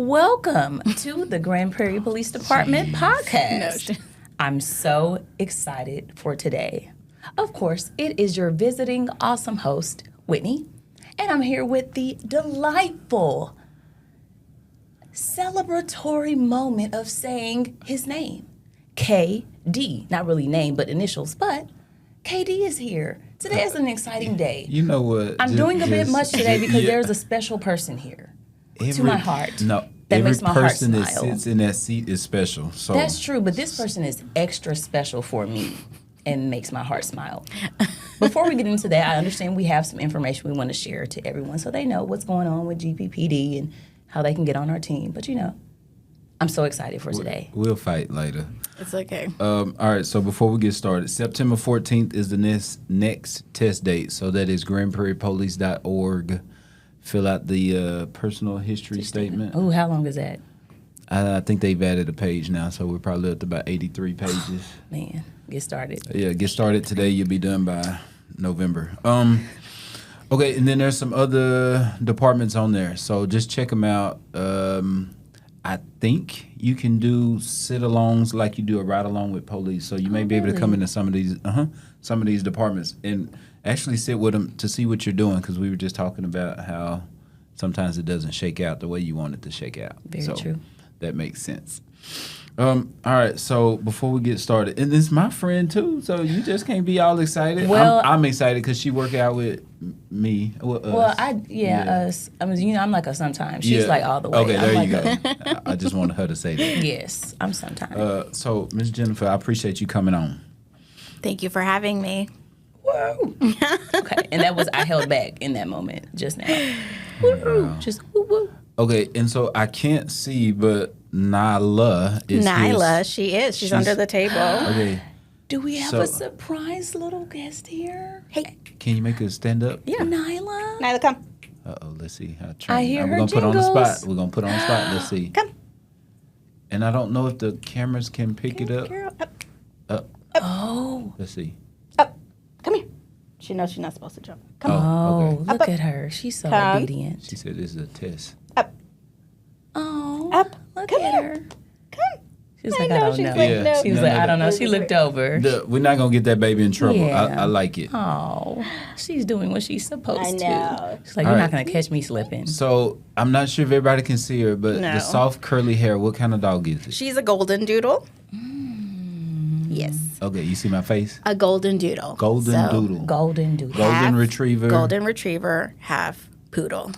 Welcome to the Grand Prairie Police Department podcast. I'm so excited for today. Of course, it is your visiting awesome host, Whitney, and I'm here with the delightful, celebratory moment of saying his name, KD. Not really name, but initials, but KD is here. Today is an exciting day. You know what? I'm doing a bit much today because there's a special person here to my heart. No, that every makes my heart person that smile. sits in that seat is special. So That's true, but this person is extra special for me and makes my heart smile. Before we get into that, I understand we have some information we want to share to everyone so they know what's going on with GPPD and how they can get on our team. But I'm so excited for today. We'll fight later. It's okay. All right, so before we get started, September 14th is the next test date. So that is grandprairiepolice.org. Fill out the personal history statement. Oh, how long is that? I think they've added a page now, so we're probably up to about 83 pages. Man, get started. Yeah, get started today. You'll be done by November. Okay, and then there's some other departments on there, so just check them out. I think you can do sit-alongs like you do a ride-along with police, so you may be able to come into some of these departments and actually sit with them to see what you're doing, because we were just talking about how sometimes it doesn't shake out the way you want it to shake out. Very true. That makes sense. All right, so before we get started, and this is my friend too, so you just can't be all excited. Well, I'm excited because she work out with me. Us. I mean, I'm like a sometimes. She's like all the way. Okay, there I'm you like go. I just wanted her to say that. Yes, I'm sometimes. So, Ms. Jennifer, I appreciate you coming on. Thank you for having me. Whoa. Okay, and I held back in that moment just now. Woo-hoo. Just woo-woo. Okay, and so I can't see, but Nyla is Nyla, she is. She's under the table. Okay. Do we have a surprise little guest here? Hey. Can you make her stand up? Yeah. Nyla? Nyla, come. Uh-oh, let's see. I hear We're her gonna put her on the jingles. spot. We're going to put her on the spot. Let's see. Come. And I don't know if the cameras can pick it up. Girl, up. Up. Oh. Let's see. Up. Come here. She knows she's not supposed to jump. Come on. Oh, okay. look Up. at her. She's so Come. obedient. She said this is a test. Up. Oh. Up. Look Come at here. her. Come. She was like, I don't she's know. like, Yeah. no. She was No, like, no, I don't no. know. She looked over. We're not going to get that baby in trouble. Yeah. I like it. Oh, she's doing what she's supposed I know. to. She's like, All you're right. not going to catch me slipping. So I'm not sure if everybody can see her, but No. the soft curly hair, what kind of dog is it? She's a golden doodle. Yes. Okay, you see my face? A golden doodle. Golden So, doodle. Golden doodle. Golden half retriever. Golden retriever, half poodle.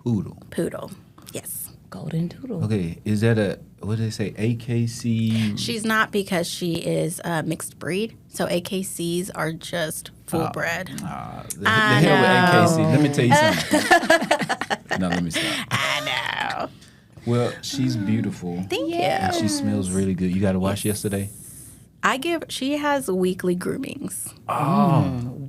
Poodle. Poodle. Yes. Golden doodle. Okay, is that what did they say, AKC? She's not, because she is a mixed breed. So AKCs are just full bred. The hell with AKC. Let me tell you something. No, let me stop. I know. Well, she's beautiful. Thank And you. she smells really good. You got to wash yesterday? She has weekly groomings.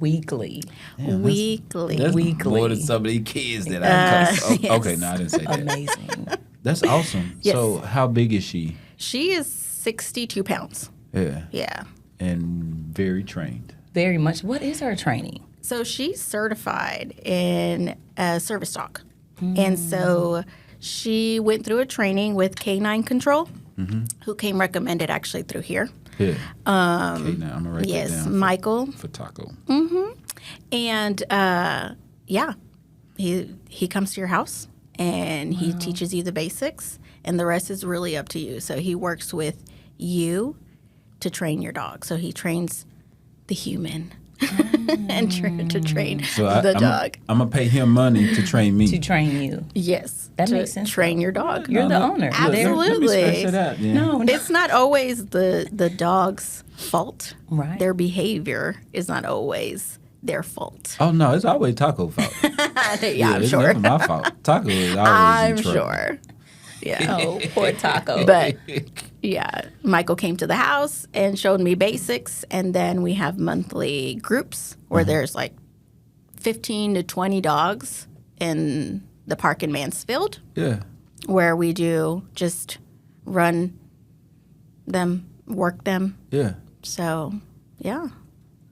Weekly. Weekly. That's Weekly. more than some of these kids that I cuss. yes. Okay, no, I didn't say that. Amazing. That's awesome. Yes. So how big is she? She is 62 pounds. Yeah. Yeah. And very trained. Very much. What is her training? So she's certified in service dog. And so she went through a training with Canine Control, who came recommended actually through here. Yeah. Okay, now I'm going to write Yes, that down Michael. for Taco. And he comes to your house and he teaches you the basics, and the rest is really up to you. So he works with you to train your dog. So he trains the human and to train the dog. I'm going to pay him money to train me. To train you. Yes, That to makes sense, train though. your dog. You're the owner. Look, let me Absolutely. scratch it out, then. No, It's not always the dog's fault. Right. Their behavior is not always their fault. Oh, no, it's always Taco fault. Yeah, I'm it's sure. never my fault. Taco is always I'm in trouble. sure. Yeah. Oh, poor Taco. But yeah, Michael came to the house and showed me basics, and then we have monthly groups where there's like 15 to 20 dogs in the park in Mansfield, Yeah. where we do just run them, work them. Yeah. So, yeah.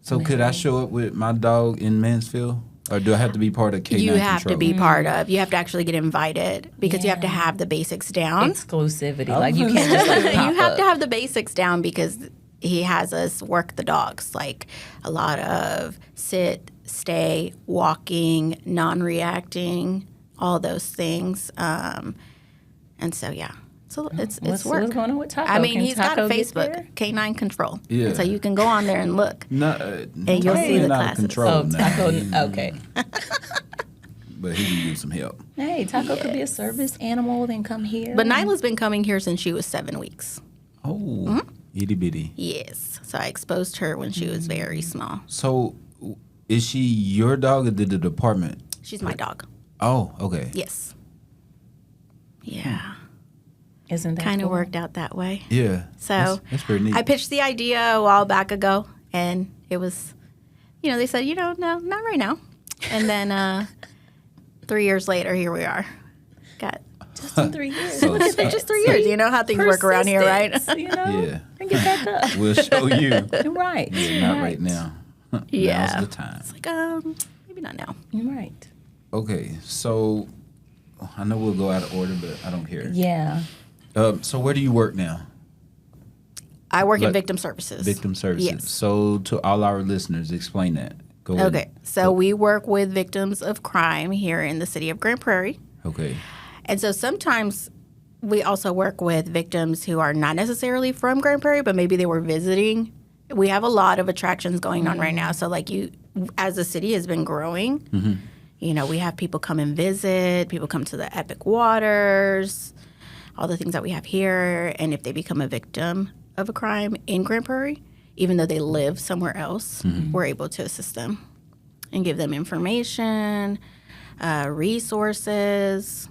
So could I show up with my dog in Mansfield? Or do I have to be part of K9 You have Control? to be part of. You have to actually get invited because you have to have the basics down. Exclusivity. Like you can't just like pop You have up. to have the basics down because he has us work the dogs. Like a lot of sit, stay, walking, non-reacting, all those things. And so, yeah. So it's What's work. going on with Taco? I mean, Can he's got a Taco get Facebook, there? K9 Control. Yeah. And so you can go on there and look. No, And you'll see the not classes. Control Oh, now. Taco. Okay. But he can use some help. Hey, Taco could be a service animal. Then come here. But Nyla's been coming here since she was 7 weeks. Oh, itty bitty. Yes. So I exposed her when she was very small. So, is she your dog or did the department? She's my dog. Oh, okay. Yes. Yeah. Isn't that Kind of cool? worked out that way. Yeah. So that's pretty neat. I pitched the idea a while back ago, and it was, they said, no, not right now. And then 3 years later, here we are. Got Just in 3 years. So- Look at that. just 3 years. You know how things work around here, right? Persistence, Yeah. Bring it back up. We'll show you. You're right. Yeah, not right now. Yeah. Now's the time. It's like, maybe not now. You're right. Okay, so I know we'll go out of order, but I don't care. Yeah. So where do you work now? I work in Like, victim services. Victim services. Yes. So to all our listeners, explain that. Go ahead. Okay. So we work with victims of crime here in the city of Grand Prairie. Okay. And so sometimes we also work with victims who are not necessarily from Grand Prairie, but maybe they were visiting. We have a lot of attractions going on right now. So like as the city has been growing, we have people come and visit, people come to the Epic Waters, all the things that we have here. And if they become a victim of a crime in Grand Prairie, even though they live somewhere else, we're able to assist them and give them information, resources.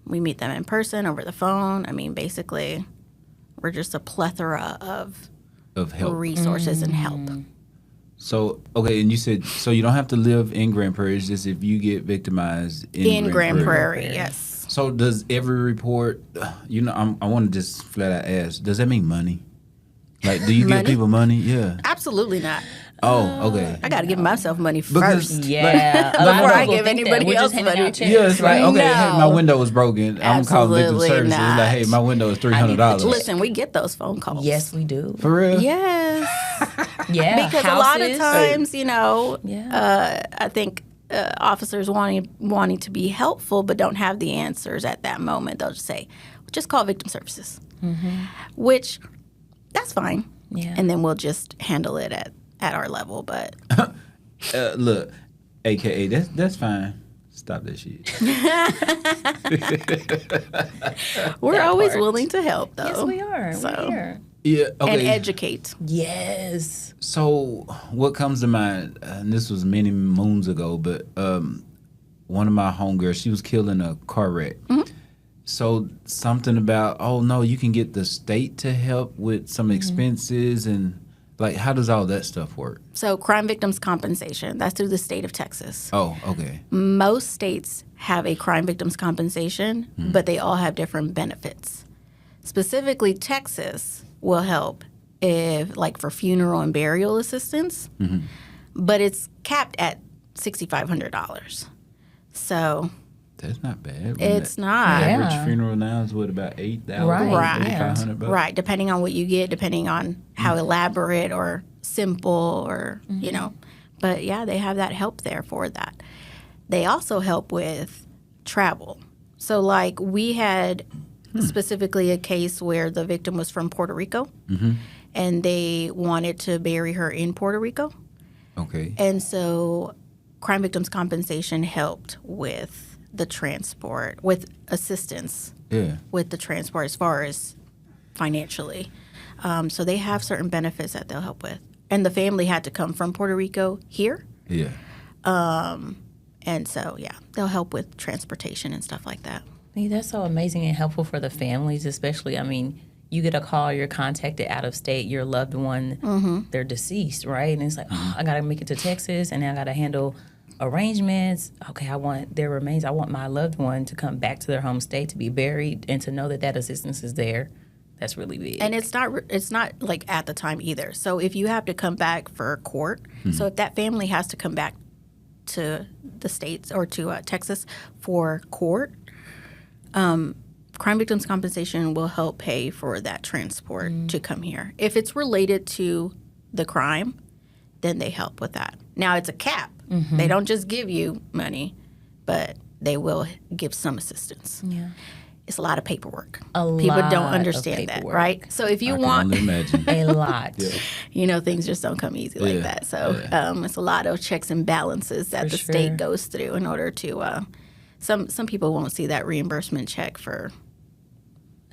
We meet them in person, over the phone. I mean, basically, we're just a plethora of Help. resources and help. So, okay, and you said, so you don't have to live in Grand Prairie, it's just if you get victimized in Grand Prairie, yes. So does every report, I want to just flat out ask, does that mean money? Like, do you give Money? people money? Yeah. Absolutely not. Oh, okay. I got to give myself money Because- first. Yeah. Like, Before I people give think that. anybody We're just else handing money. out checks, Yeah, it's like, right? okay, hey, my window was broken. I'm calling victim Absolutely services. It's not. like, hey, my window is $300. Listen, we get those phone calls. Yes, we do. For real? Yes. Yeah. Because a lot of houses. times, Yeah. I think officers wanting to be helpful but don't have the answers at that moment. They'll just say, just call victim services, which that's fine. Yeah. And then we'll just handle it at our level. But Look, AKA, that's fine. Stop that shit. we're always part. willing to help, though. Yes, we are. So- We're here. Yeah, And okay. educate. Yes. So, what comes to mind, and this was many moons ago, but one of my homegirls, she was killed in a car wreck. So, something about, oh, no, you can get the state to help with some expenses, and, like, how does all that stuff work? So crime victims compensation, that's through the state of Texas. Oh, okay. Most states have a crime victims compensation, but they all have different benefits. Specifically, Texas will help if, like, for funeral and burial assistance, but it's capped at $6,500. So That's not bad. it's not. Average Yeah. funeral now is what, about $8,000? Right. $8,500 bucks? Right, depending on what you get, depending on how elaborate or simple or, But yeah, they have that help there for that. They also help with travel. So, like, we had specifically a case where the victim was from Puerto Rico and they wanted to bury her in Puerto Rico. Okay. And so crime victims compensation helped with the transport, with assistance Yeah. with the transport as far as financially. So they have certain benefits that they'll help with. And the family had to come from Puerto Rico here. Yeah. And so, yeah, they'll help with transportation and stuff like that. Hey, that's so amazing and helpful for the families, especially. I mean, you get a call, you're contacted out of state, your loved one, they're deceased, right? And it's like, oh, I got to make it to Texas, and then I got to handle arrangements. Okay, I want their remains. I want my loved one to come back to their home state to be buried and to know that that assistance is there. That's really big. And it's not like at the time either. So if you have to come back for court, so if that family has to come back to the States or to Texas for court, crime victims compensation will help pay for that transport to come here. If it's related to the crime, then they help with that. Now, it's a cap. They don't just give you money, but they will give some assistance. Yeah. It's a lot of paperwork. People People don't understand that, right? So if you I can want, only imagine. A lot. things just don't come easy like that. So it's a lot of checks and balances that the state goes through in order to. Some people won't see that reimbursement check for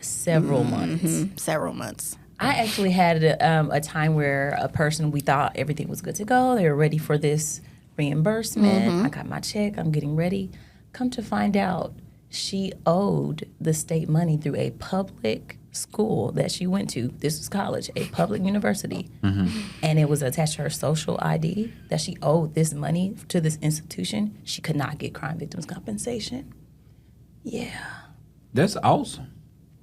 Several months. several months. I actually had a time where a person, we thought everything was good to go. They were ready for this reimbursement. I got my check. I'm getting ready. Come to find out, she owed the state money through a public school that she went to. This was college, a public university. And it was attached to her social ID that she owed this money to this institution. She could not get crime victims compensation. Yeah. That's awesome.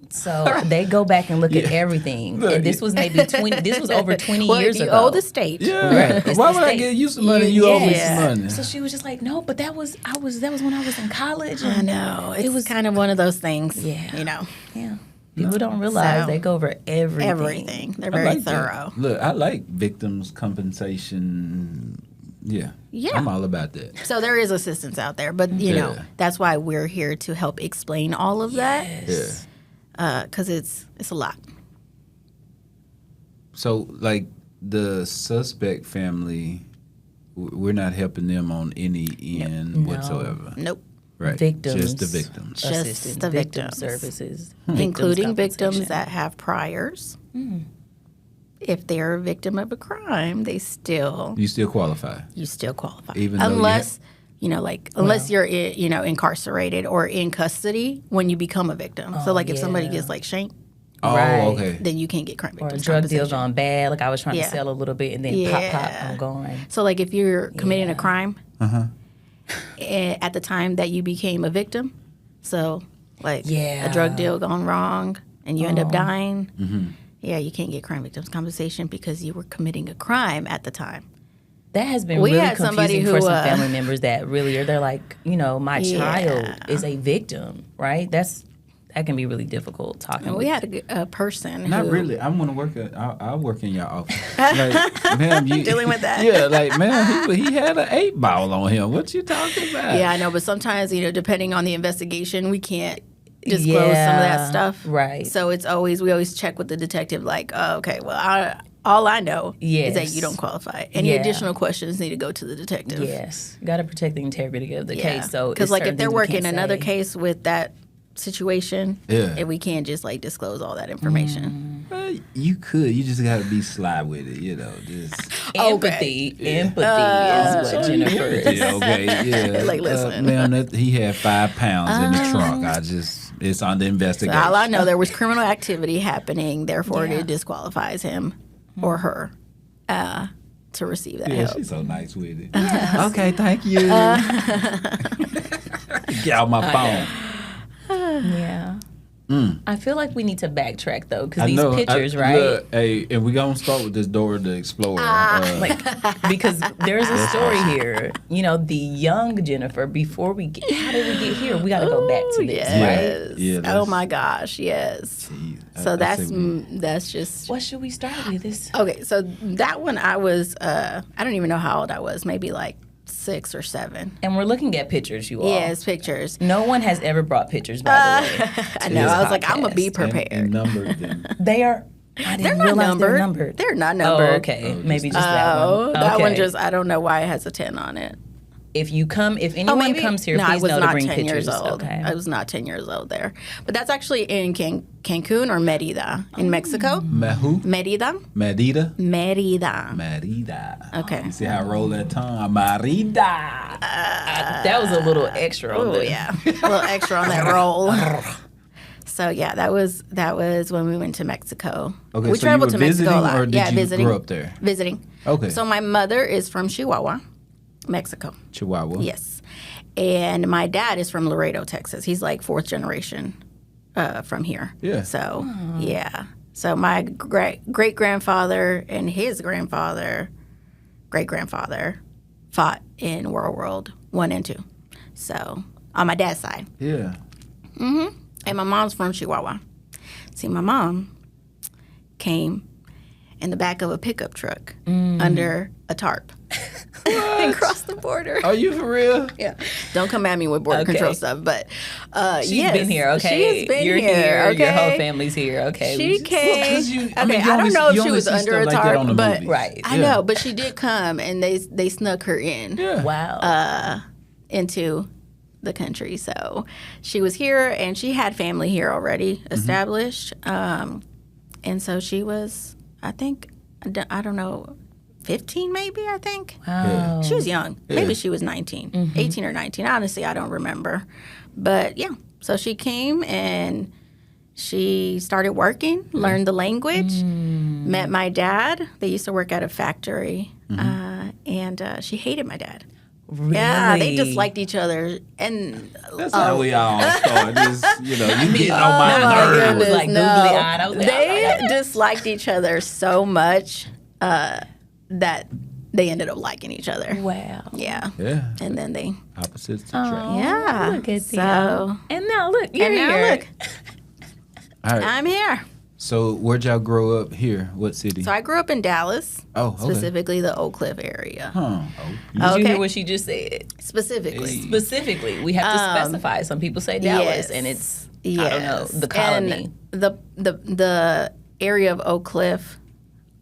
So they go back and look at everything. And this was maybe 20, this was over 20 years you ago. owe the state. Yeah. It's Why the would I state. give you some money? You owe me some money. So she was just like, no, but that was when I was in college. I And know. It was kind of one of those things. Yeah. You know, yeah. People don't realize So, they go over everything. everything. They're I very like that. thorough. Look, I like victims compensation. Yeah. Yeah. I'm all about that. So there is assistance out there, but you know that's why we're here to help explain all of that because it's a lot. So, like, the suspect family, we're not helping them on any end whatsoever. Nope. Right. Victims. Just the victims. Just Assistance, the victim victims. services, Including victims compensation. that have priors. If they're a victim of a crime, you still You still qualify. qualify. Even though you unless unless you're incarcerated or in custody when you become a victim. So like if somebody gets like shanked, Oh, Right. okay. then you can't get crime Or a victims drug deal compensation. gone bad. Like I was trying Yeah. to sell a little bit and then pop, I'm gone. So like if you're committing a crime Uh-huh. at the time that you became a victim, so like Yeah. a drug deal gone wrong and you end up dying, you can't get crime victims compensation because you were committing a crime at the time. That has been We really had somebody confusing for who, some family members that really are. They're like, my child Yeah. is a victim, right? That can be really difficult talking. And we had a person Not who really. I'm gonna work. I'll work in your office. Like, ma'am, you Dealing with that. Yeah, like, man, he had an 8-ball on him. What you talking about? Yeah, I know, but sometimes, depending on the investigation, we can't disclose some of that Yeah, stuff. right. So we always check with the detective, like, oh, okay, well, all I know is that Yes. you don't qualify. Any Yeah. additional questions need to go to the detective. Yes, got to protect the integrity of the case. So because it's like certain if they're things we working can't another say. case with that situation, Yeah. we can't just like disclose all that information. Well, you could. You just gotta be sly with it. Just. Empathy is what Jennifer is. Yeah. Okay. Yeah. Like, listen. Man, he had 5 pounds in the trunk. It's under So investigation. all I know, there was criminal activity happening, therefore it disqualifies him or her to receive that Yeah, help. she's so nice with it. Okay, thank you. Get out my phone. Yeah. I feel like we need to backtrack though, because I these know. pictures, right? Look, hey, and we're gonna start with this Dora the Explorer. Because there's a story here. The young Jennifer. Before how did we get here? We got to go back to this, right? Yeah, Oh that's- my gosh, yes. So that's just What should we start with? This okay. So that one I was I don't even know how old I was, maybe like 6 or 7. and we're looking at pictures, you all. Yeah, it's pictures. No one has ever brought pictures, by the way. I know. I was like, I'm gonna be podcast. prepared. And numbered them. They are. I didn't They're not realize numbered. they're numbered. They're not numbered. Oh, okay. Maybe just that one. That one Okay. just I don't know why it has a 10 on it. If anyone comes here, no, I please was know to not bring 10 pictures. years old. Okay. I was not 10 years old there. But that's actually in Cancun or Merida in Mexico. Who? Merida. Merida? Merida. Merida. Okay. You see how I roll that tongue? Merida. That was a little extra on Oh the yeah, a little extra on that roll. So yeah, that was when we went to Mexico. Okay, we so you traveled were to Mexico a visiting lot. or did yeah, you visiting. grow up there? Visiting. Okay. So my mother is from Chihuahua, Mexico. Chihuahua. Yes, and my dad is from Laredo, Texas. He's like 4th generation from here. Yeah. So yeah. So my great grandfather and his grandfather, great grandfather, fought in World War I and II. So on my dad's side. Yeah. And my mom's from Chihuahua. See, my mom came in the back of a pickup truck under a tarp and crossed the border. Are you for real? Yeah. Don't come at me with border control stuff, but She's been here, okay? She has been You're here, okay? Your whole family's here, okay? She came. I mean, I don't know if you she only was see under a stuff like that on tarp, the but movies. Right. I know, but she did come, and they snuck her in Yeah. Wow. into the country. So she was here, and she had family here already established, and so she was, I think, I don't know, 15 maybe, I think. Wow. She was young. Maybe she was 19, 18 or 19. Honestly, I don't remember. But yeah, so she came and she started working, learned the language, met my dad. They used to work at a factory, and she hated my dad. Really? Yeah, they disliked each other. And That's how we all start. Is, you getting on my my nerves. goodness. Was like googly-eyed. I was like, they disliked each other so much that they ended up liking each other. Wow. Yeah. Yeah. And then they, Opposites attract. yeah. Look at so, them. And now look, you're and now here. look, All right. I'm here. So where'd y'all grow up here? What city? So I grew up in Dallas, Oh, okay. specifically the Oak Cliff area. Huh. Did you Okay. hear what she just said? Specifically. Hey. Specifically, we have to specify. Some people say Dallas, yes. and it's Yes. I don't know the colony. And the area of Oak Cliff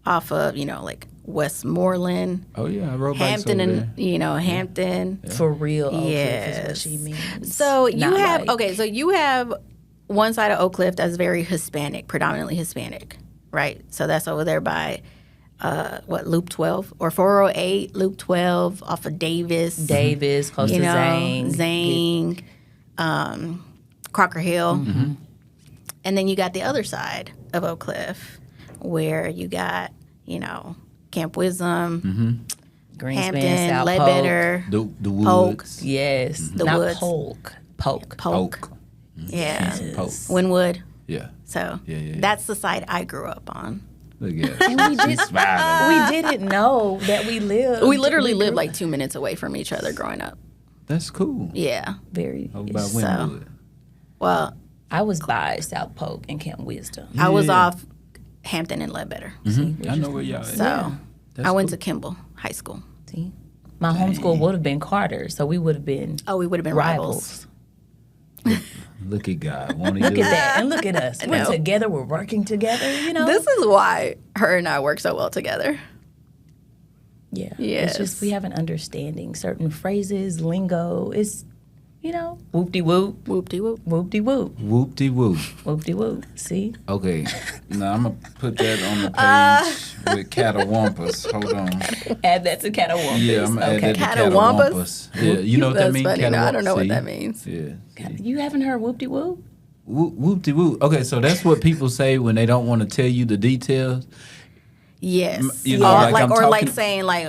off of, like Westmoreland, Oh yeah, I rode bikes Hampton, over there. and Hampton. For real, Oak Cliff is Yes. what she means. So you Not have like- so you have one side of Oak Cliff that's very Hispanic, predominantly Hispanic, right? So that's over there by Loop 12 or 408 Loop 12 off of Davis, close you to know, Zang. Crocker Hill, Mm-hmm. and then you got the other side of Oak Cliff where you got Camp Wisdom, Greenspan, Hampton, South Ledbetter, The Polk. woods. Yes, The not woods. Polk. Polk, Oak. yeah, Polk. Winwood. Yeah. So Yeah. that's the side I grew up on. Look at it. we did. Smiling. We didn't know that we lived. We literally grew lived like 2 minutes away from each other growing up. That's cool. Yeah. very. How about So- Winwood? Well, I was by South Polk and Camp Wisdom. I was Yeah. off Hampton and Ledbetter. I know where y'all at. So That's I went cool. to Kimball High School. See, my homeschool would have been Carter, so we would have been Oh, we would have been rivals. rivals. Look at God. Won't he Look do at it? that, and look at us. We're know. together. We're working together. This is why her and I work so well together. Yeah. Yes. It's just we have an understanding. Certain phrases, lingo. It's whoop-de whoop, Whoop-de-whoop. whoop-de whoop, Whoop-de-whoop. whoop-de whoop. See, Okay. Now I'm going to put that on the page with catawampus. Hold on. add that to Catawampus. Yeah, I'm going to add that to Catawampus? catawampus. Yeah, you know what that That's means? funny. No, I don't know what See? that means. Yeah. You haven't heard whoop-de whoop? Whoop-de-whoop. Okay, so that's what people say when they don't want to tell you the details. Yes. You know, Or like I'm or like talking- saying like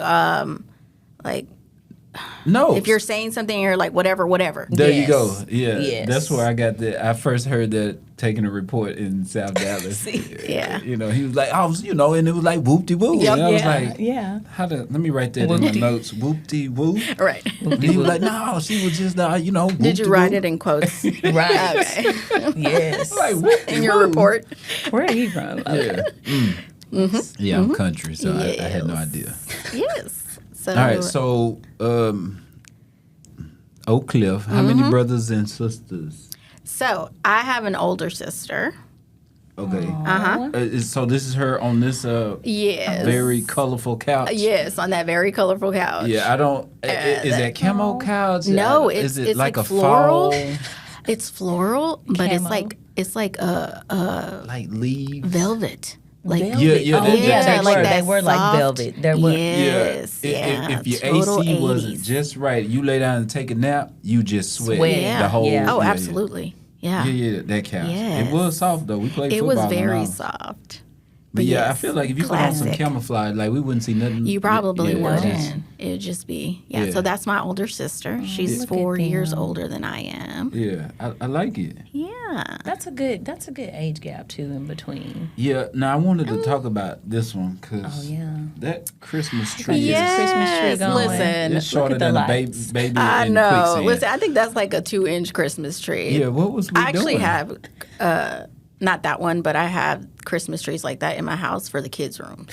No. if you're saying something, you're like whatever. There you Yes. go. Yeah. Yes. That's where I got that. I first heard that taking a report in South Dallas. Yeah. He was like, and it was like whoop-de-whoop. Yep. And I was Yeah, like, yeah. let me write that in my Whoop-de- notes. Whoop-de-whoop. Right. And he was like, no, she was just, Did you whoop-de-whoop. write it in quotes? Right. Okay. Yes. Like, whoop-de-whoop. In your report? Where are you from? Okay. Yeah. Yeah, I'm country, so I had no Yes. idea. Yes. So All right, so Oak Cliff, how many brothers and sisters? So I have an older sister. Okay. Uh-huh. So this is her on this Yes. very colorful couch. Yes, on that very colorful couch. Yeah, I don't. Is that camo couch? No, is it it's like a floral. fall, It's floral, but Camo. it's like a like leaves? velvet. Like Velvet. Yeah, Oh, that- yeah, that- they like were. that They were like soft- velvet. They were. Yes, If- yeah. If your total AC wasn't 80s. just right, you lay down and take a nap, you just sweat. Sweat. Yeah. The whole. Yeah. Oh, yeah, absolutely. Yeah. Yeah, that couch. Yes. It was soft though. We played It football. was very around. soft. But yeah, I yes, feel like if you put on some classic. camouflage, like we wouldn't see nothing. You probably yeah, wouldn't. just- It would just be, yeah. Yeah. So that's my older sister. She's look 4 at years them. older than I am. Yeah, I like it. Yeah. That's a good age gap too in between. Yeah. Now I wanted to talk about this one because Oh yeah. that Christmas tree Yeah. is Christmas tree going. Listen, it's shorter at the than a lights. baby I in know. quicksand. Listen, I think that's like a 2-inch Christmas tree. Yeah, what was we I actually doing? have, not that one, but I have Christmas trees like that in my house for the kids' room.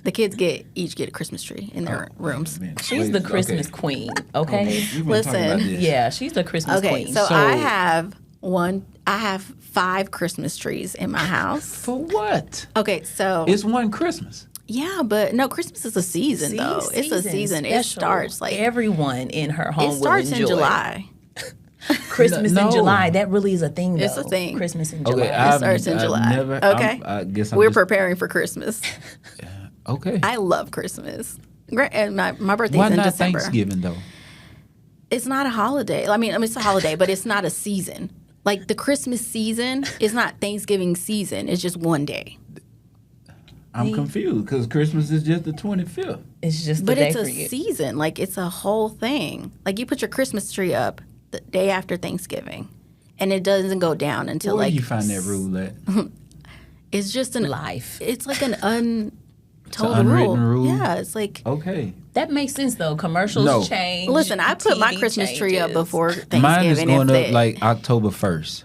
The kids each get a Christmas tree in their rooms. Man, She's wait, the Christmas okay. queen. Okay. We've been talking about Listen, this. Yeah, she's the Christmas Okay, queen. so So- I have 5 Christmas trees in my house. For what? Okay, so It's one Christmas. yeah, but no, Christmas is a season though. It's a season. It special. starts like everyone in her home it starts will in enjoy. July. Christmas No. in July. That really is a thing. Though. It's a thing. Christmas in July. Okay, It starts in July. Okay, I guess I'm we're just, preparing for Christmas. okay. I love Christmas. And my birthday's Why in not December. Thanksgiving though? It's not a holiday. I mean, it's a holiday, but it's not a season. Like the Christmas season is not Thanksgiving season. It's just one day. I'm confused because Christmas is just the 25th. It's just the But day it's for a you. season. Like it's a whole thing. Like you put your Christmas tree up the day after Thanksgiving, and it doesn't go down until Where like do you find that rule at? it's just an Life. It's like an untold unwritten rule? Yeah, it's like Okay. That makes sense though. Commercials No. change. listen. I put my TV Christmas tree up changes. before Thanksgiving. Mine is going if up they- like October 1st.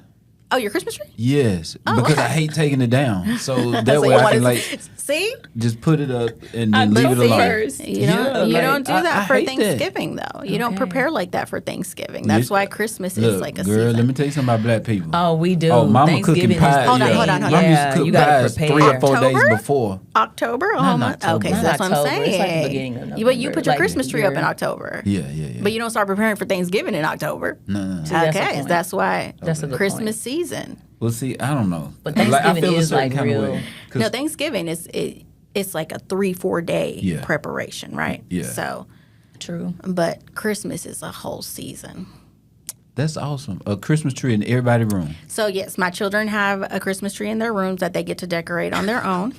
oh, your Christmas tree? Yes, because I hate taking it down. So that So way you I want can to like see. just put it up and then leave it October alone. 1st. You Yeah, don't. You like, don't do that I for hate that. Thanksgiving, though. You don't Okay. prepare like that for Thanksgiving. That's why Christmas is Look, like a girl, season. let me tell you something about black people. Oh, we do. Oh, mama cooking Thanksgiving pies. is Hold on, yeah. hold on, hold Mama on. used to cook you gotta pies prepare. 3 or 4 days October? before. October? Oh, Not in my, October. okay, so Not that's what I'm October. It's like the saying. beginning of But you November. put your Like, Christmas tree up in you're- October. Yeah. But you don't start preparing for Thanksgiving in October. No. See, that's the Okay, point. that's why That's a good Christmas point. season. Well, see, I don't know. But Like, I Thanksgiving feel a is, certain like, kind of real- way. 'Cause- No, Thanksgiving it's like a 3-4 day Yeah. preparation, right? Yeah. So, True. but Christmas is a whole season. That's awesome. A Christmas tree in everybody's room. So yes, my children have a Christmas tree in their rooms that they get to decorate on their own.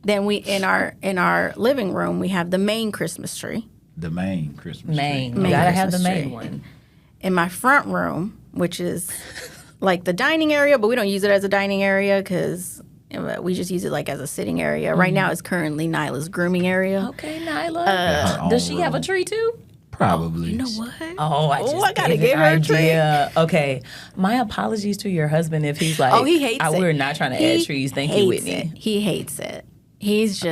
Then we in our living room we have the main Christmas tree. The main Christmas Main. tree. You gotta have the Christmas main tree. one. In my front room, which is like the dining area, but we don't use it as a dining area because we just use it like as a sitting area. Right now, it's currently Nyla's grooming area. Okay, Nyla. Her own Does she have a room. tree too? Probably. You know what? Oh, I just I gotta gave give an her a treat. idea. Okay, my apologies to your husband if he's like, Oh, he hates it. We're not trying to add trees. Thank you, hates Whitney. it. He hates it. He's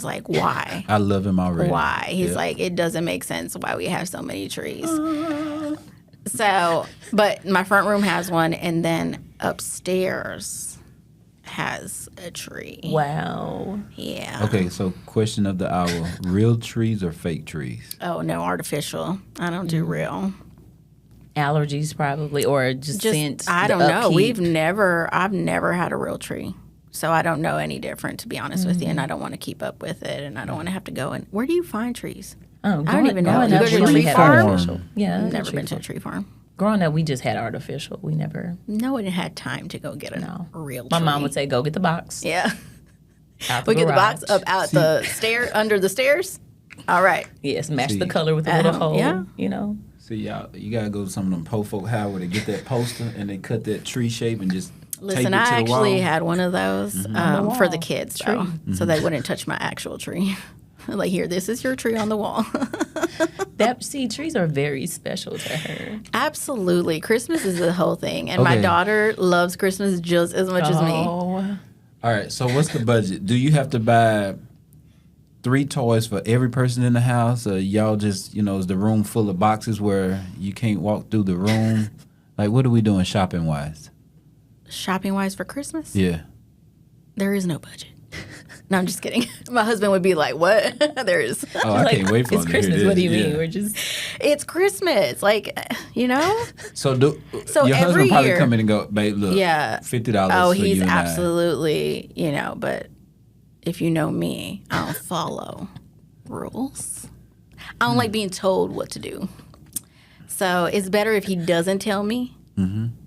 like, why? I love him already. Why? He's Yeah. like, it doesn't make sense why we have so many trees. So, but my front room has one, and then upstairs has a tree. Wow. Yeah. Okay, so question of the hour: real trees or fake trees? Oh no, artificial. I don't do real. Allergies probably, or just scent. I the don't know. upkeep. I've never had a real tree. So I don't know any different, to be honest with you, and I don't want to keep up with it, and I don't want to have to go and. Where do you find trees? Oh, I don't even know. growing You up, go to we a only tree had farm? artificial. Yeah, I've never been to a farm. tree farm. Growing up, we just had artificial. We never. No one had time to go get a No. real tree. My mom would say, "Go get the box." Yeah. Out We get the garage. box up out the stair under the stairs. All right. Yes, match See. the color with the little hole. yeah. You know. See, y'all, you gotta go to some of them po folk high where they get that poster and they cut that tree shape and just Listen, tape it I to the actually wall. had one of those for the wall. kids, though, so they wouldn't touch my actual tree. Like, here, this is your tree on the wall. Trees are very special to her. Absolutely. Christmas is the whole thing. And my Okay. daughter loves Christmas just as much as me. Oh, All right, so what's the budget? Do you have to buy 3 toys for every person in the house, or y'all just, is the room full of boxes where you can't walk through the room? Like, what are we doing shopping wise? Shopping wise for Christmas, Yeah. there is no budget. No, I'm just kidding. My husband would be like, what? There is. Oh, I can't wait for it's them to hear Christmas. this. What do you mean? Yeah. We're just It's Christmas. Like, you know? So So your every husband probably year- come in and go, babe, look, Yeah. $50 Oh, for he's you and I." absolutely, but if you know me, I don't follow rules. I don't like being told what to do. So it's better if he doesn't tell me.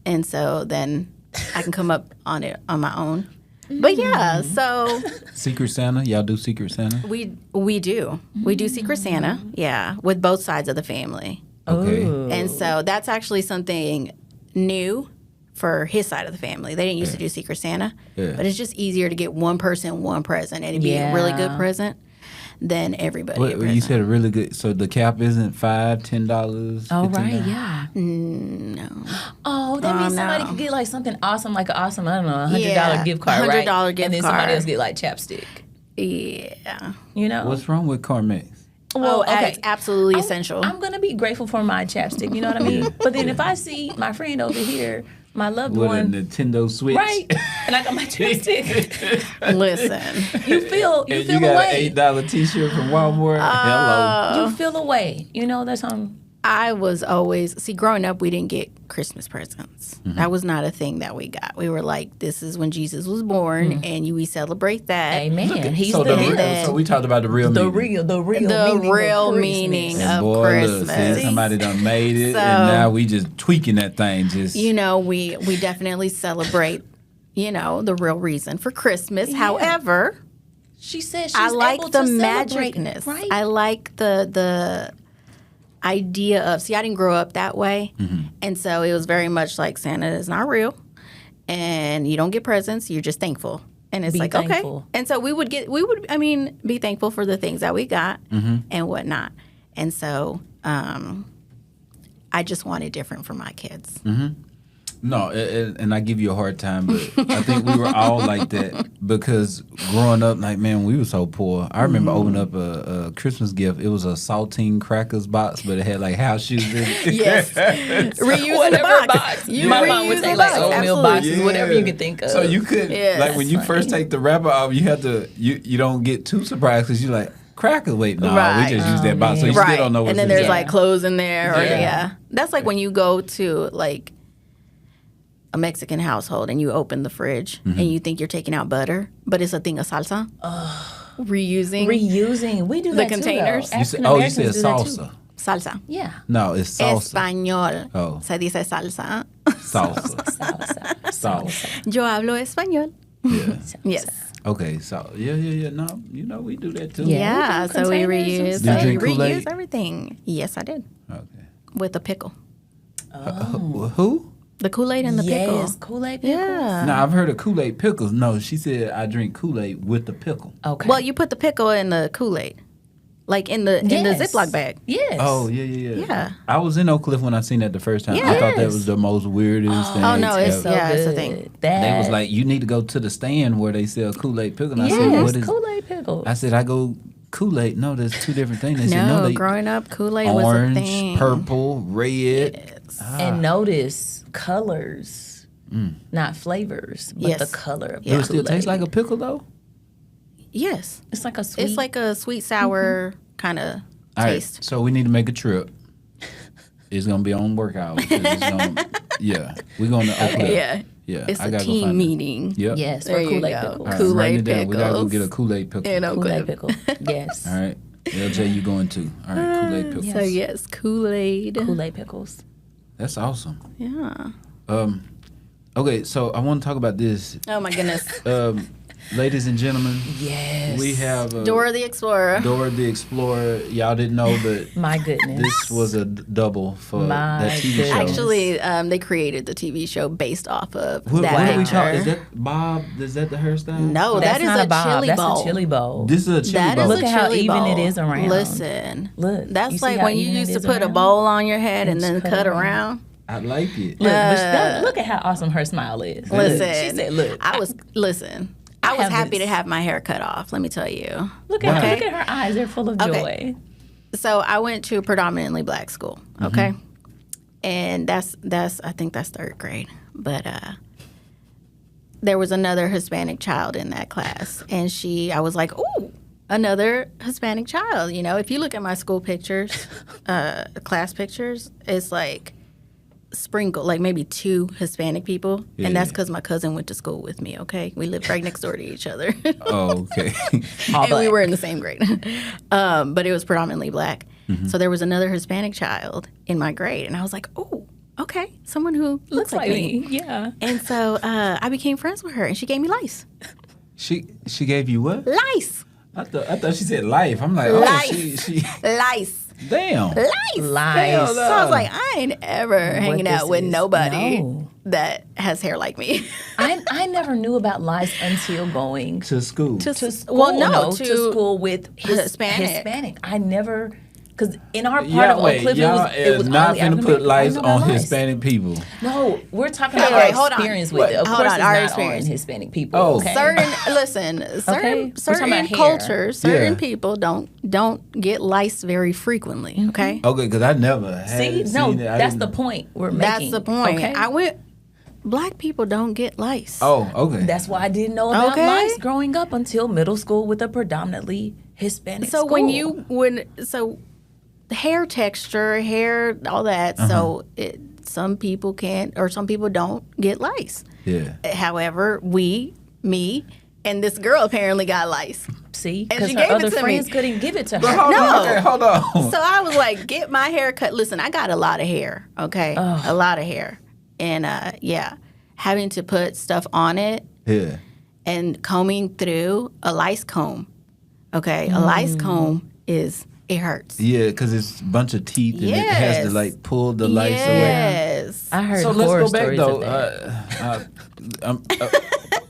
And so then I can come up on it on my own. But yeah, so Secret Santa, y'all do Secret Santa? we do Secret Santa, yeah, with both sides of the family. Okay. And so that's actually something new for his side of the family. They didn't used to do Secret Santa, but it's just easier to get one person one present, and it'd be a really good present than everybody. Wait, you said a really good. So the cap isn't $5, $10. Oh, $15? right, yeah. No. Oh, that means somebody could get like something awesome, like an awesome, I don't know, $100 gift card, right? $100 gift and then card. somebody else get like chapstick. Yeah. You know? What's wrong with Carmex? Well, it's absolutely essential. I'm going to be grateful for my chapstick, you know what I mean? But then if I see my friend over here, my loved With one. a Nintendo Switch. Right. And I got my chapstick. Listen. you feel And you got away. an $8 t-shirt from Walmart. Hello. You feel away. You know, that's I was always, growing up, we didn't get Christmas presents. That was not a thing that we got. We were like, this is when Jesus was born, and we celebrate that. amen. He's So, the so we talked about the real meaning. the real meaning And of boy, Christmas. Look, see, somebody done made it, So- and now we just tweaking that thing. Just You know, we definitely celebrate, the real reason for Christmas. However, She said she's I like able the to celebrate, magicness. right? I like the idea of, I didn't grow up that way. And so it was very much like Santa is not real and you don't get presents, you're just thankful. And it's Be like, thankful. okay. And so we would be thankful for the things that we got and whatnot. And so I just want it different for my kids. no, and I give you a hard time, but I think we were all like that because growing up, like man, we were so poor. I remember opening up a Christmas gift. It was a saltine crackers box, but it had like house shoes in it. Yes. Reusing Whatever the box. You My mom would reuse take the like box. oatmeal Absolutely. boxes, whatever you could think of. So you could like when you That's first funny. take the wrapper off, you have to you don't get too surprised because you're like crackers. Wait, no, Right. we just use that box, so you Right. still don't know what's and then in there's there. like clothes in there. Or, Yeah. That's like when you go to like a Mexican household and you open the fridge and you think you're taking out butter, but it's a thing of salsa. Reusing We do the that containers. Too, though. You said, African-Americans you said do that, too. salsa. salsa. Yeah. No, it's salsa. Español. Oh. Se dice salsa. Salsa. Salsa. Yo hablo español. Yeah. Yes. Okay, so yeah. No, we do that too. Yeah. Yeah, we do so we containers and reuse. stuff. Did you drink Kool-Aid? Reuse everything. Yes, I did. Okay. With a pickle. Who? The Kool-Aid and the pickle. Yes, Kool-Aid pickles. Yeah. No, I've heard of Kool-Aid pickles. No, she said I drink Kool-Aid with the pickle. Okay. Well, you put the pickle in the Kool-Aid. Like in the Yes. Ziploc bag. Yes. Oh, yeah. Yeah. I was in Oak Cliff when I seen that the first time. I thought that Yes. was the most weirdest thing. Oh, no, it's ever. So yeah, it's a good. thing. That, They was like, you need to go to the stand where they sell Kool-Aid pickle. And I yes, said, what is Kool-Aid pickles. I said, I go Kool-Aid. No, there's two different things. They said, No, they growing up, Kool-Aid was a thing. orange, purple, red. Yes. And notice colors, not flavors, but Yes. the color of Do the it still taste Kool-Aid. like a pickle though? Yes. It's like a sweet. It's like a sweet sour kind of All right, taste. so we need to make a trip. It's gonna be on work hours. Yeah, we're going to Oak Cliff. Yeah. Yeah, It's I a gotta go team find it. meeting. Yep. yes, There for you Kool-Aid go. pickles. All right, Kool-Aid write it down. We gotta go pickles. get a Kool-Aid pickle. In Oak Kool-Aid Cliff. pickle. Yes. All right, LJ, you going too? All right, Kool-Aid pickle. yes. So yes, Kool-Aid. Kool-Aid pickles. That's awesome. Yeah. Okay, so I want to talk about this. Oh my goodness. Ladies and gentlemen, Yes. we have Dora the Explorer. Dora the Explorer. Y'all didn't know, but My goodness. this was a double for My that TV show. goodness. Actually, they created the TV show based off of what, that what do we call? picture. Is that Bob? Is that the hairstyle? No, That's that is not a bob. chili That's bowl. a chili bowl. This is a chili That bowl. is Look a at how chili even bowl. it is around. Listen, Look, you that's see like how when you even it used to is put a around? bowl on your head and And then just cut cut it around. I like it. Look, but look at how awesome her smile is. Listen, She said, "Look, I was have happy this. to have my hair cut off. Let me tell you. look at Wow. her. Look at her eyes. They're full of joy." Okay. So I went to a predominantly black school. Okay, and that's I think that's third grade. But there was another Hispanic child in that class, and I was like, ooh, another Hispanic child. You know, if you look at my school pictures, class pictures, it's like sprinkled, like maybe 2 Hispanic people, and that's because my cousin went to school with me. Okay, we lived right next door to each other. Oh, okay. All and we black. were in the same grade. But it was predominantly black. So there was another Hispanic child in my grade, and I was like, oh, okay, someone who looks like me. Yeah. And so I became friends with her, and she gave me lice. She gave you what? Lice. I thought she said life. I'm like, Lice. she Lice. damn. Lice. So I was like, I ain't ever hanging this out with is. nobody No. that has hair like me. I never knew about lice until going To school. to school. Well, no, to to school with Hispanic. I never, because in our part Y'all, of Oak wait, Cliff, y'all it was not only finna African put American. lice I know about on lice. Hispanic people. No, we're talking about Okay, our hold on. experience with it. Of Hold course, on, it's our not experience. on Hispanic people. Oh. Okay. Certain We're talking certain about hair. cultures, certain Yeah. people don't get lice very frequently. Okay, Okay, because I never had See, seen no, it. I that's the didn't- point we're that's making. the point. Okay. Black people don't get lice. Oh, okay. That's why I didn't know about Okay. lice growing up until middle school with a predominantly Hispanic so school. so hair texture, hair, all that. So some people can't, or some people don't get lice. Yeah. However, me, and this girl apparently got lice. See, And because she her gave it other to friends me. couldn't give it to her. Hold No. on. Okay, hold on. So I was like, get my hair cut. Listen, I got a lot of hair, okay? A lot of hair. And having to put stuff on it Yeah. and combing through a lice comb, okay? A lice comb it hurts. Yeah, because it's a bunch of teeth and it has to Yes. like pull the lice away. Yes. I heard So let's horror go back stories though. of that.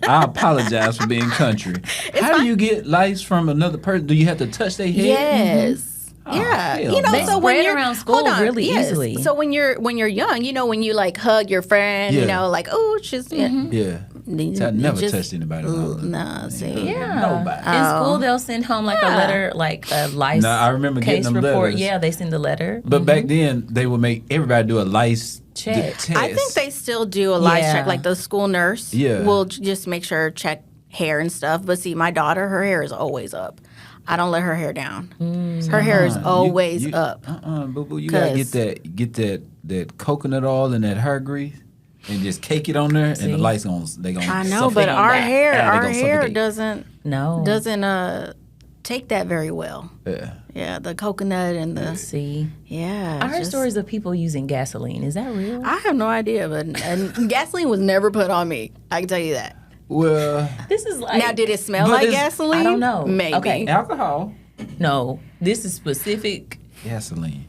I apologize for being country. How do you get lice from another person? Do you have to touch their head? Yes. Yeah, hell you know, no. so when Spread you're around school hold on, really yes. easily. So when you're young, you know, when you like hug your friend, Yeah. you know, like oh, she's Yeah. then See, I you never just- touched anybody. No, see, Yeah. Nobody. In school, they'll send home like a Yeah. letter, like a lice Nah, I remember getting case them report. letters. Yeah, they send a letter. But back then, they would make everybody do a lice Check. test. I think they still do a lice Yeah. check. Like the school nurse Yeah. will just make sure check hair and stuff. But see, my daughter, her hair is always up. I don't let her hair down. Her hair is always up. Boo boo. You gotta 'Cause- get that coconut oil and that hair grease, and just cake it on there, and the lice gonna I know, suffocate but on our that. hair, Yeah, they our gonna hair suffocate. doesn't take that very well. Yeah. Yeah, the coconut and the See, yeah. I heard just- stories of people using gasoline. Is that real? I have no idea, but and gasoline was never put on me. I can tell you that. Well, This is like Now, did it smell But like it's- gasoline? I don't know. Maybe. Okay. alcohol, no. This is specific. gasoline.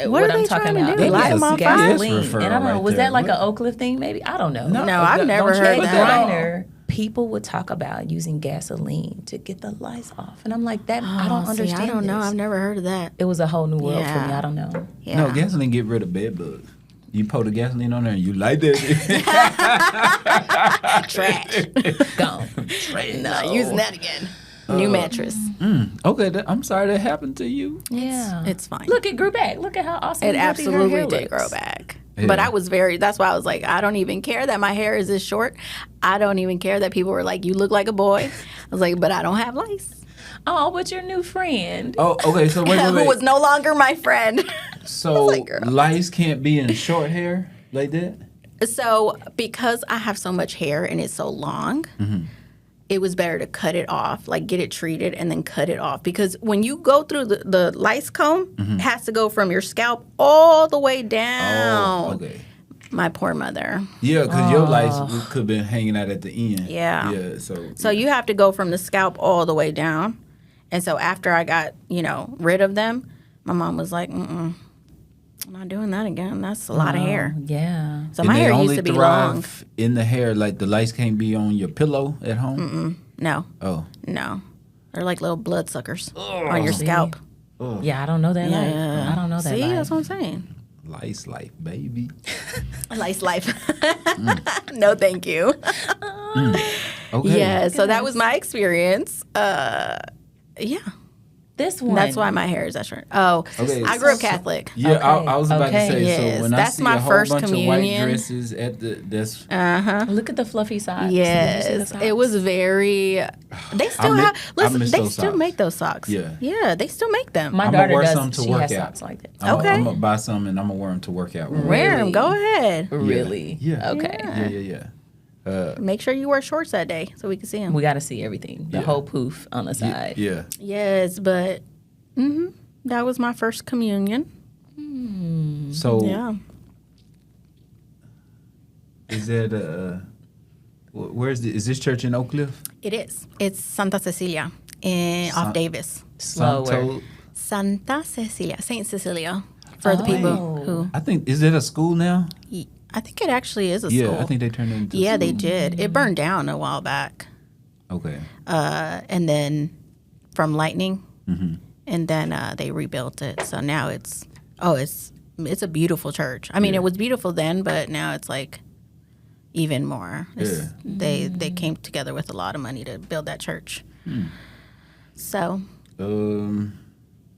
What are I'm they talking trying to about. do? It Light is 'em on fire? gasoline, Yes, and I don't know. right Was there. that like What? an Oak Cliff thing? Maybe I don't know. No, I've never don't you heard put At that. on? Griner, people would talk about using gasoline to get the lice off, and I'm like, that I don't See, understand. I don't know. this. I've never heard of that. It was a whole new world for me. Yeah. I don't know. Yeah. No, gasoline get rid of bed bugs. You pour the gasoline on there and you light that. Trash. Gone. Not using that again. New mattress. Okay, I'm sorry that happened to you. Yeah, It's fine. Look, it grew back. Look at how awesome It healthy her absolutely hair did looks. grow back. Yeah. But that's why I was like, I don't even care that my hair is this short. I don't even care that people were like, you look like a boy. I was like, but I don't have lice. Oh, but your new friend. Oh, okay. So wait. Who was no longer my friend. So like, girl. lice can't be in short hair like that. So because I have so much hair and it's so long, it was better to cut it off, like get it treated and then cut it off. Because when you go through the lice comb, it has to go from your scalp all the way down. Oh, okay. My poor mother. Yeah, because your lice could have been hanging out at the end. Yeah. Yeah. So you have to go from the scalp all the way down. And so after I got, rid of them, my mom was like, I'm not doing that again. That's a lot of hair. Yeah. So And my they hair only used to be thrive long. in the hair. Like the lice can't be on your pillow at home. No, Oh. no. They're like little blood suckers on your scalp. Yeah, I don't know that. Life. I don't know that. See, life. that's what I'm saying. Lice life, baby. Lice life. No, thank you. Okay. Yeah, so that was my experience. Yeah, This one. that's why my hair is that short. Oh, Okay, I grew up so- Catholic. Yeah, Okay, I was about okay. to say. Yes, So when I that's see my a whole first bunch of white communion. dresses at that's Look at the fluffy socks. Did you see the Yes, socks? it was very. They still mi- have. I Listen, miss they those still socks. make those socks. Yeah. yeah, they still make them. My I'ma daughter wear does. some to She work has out. socks like that. Okay. I'm gonna buy some and I'm gonna wear them to work out. Wear them. Go ahead. Really? Yeah. Okay. Yeah. Make sure you wear shorts that day so we can see them. We got to see everything. The Yeah. whole poof on the side. Yeah. Yes, but that was my first communion. So Yeah. is that Is this church in Oak Cliff? It is. It's Santa Cecilia off Davis. Slower. Santa Cecilia, Saint Cecilia, for the people who. I think, is it a school now? I think it actually is a school. Yeah, I think they turned it into Yeah, a school. they did. It burned down a while back. Okay. And then from lightning, and then they rebuilt it. So now it's a beautiful church. I mean, it was beautiful then, but now it's like even more. They came together with a lot of money to build that church. So.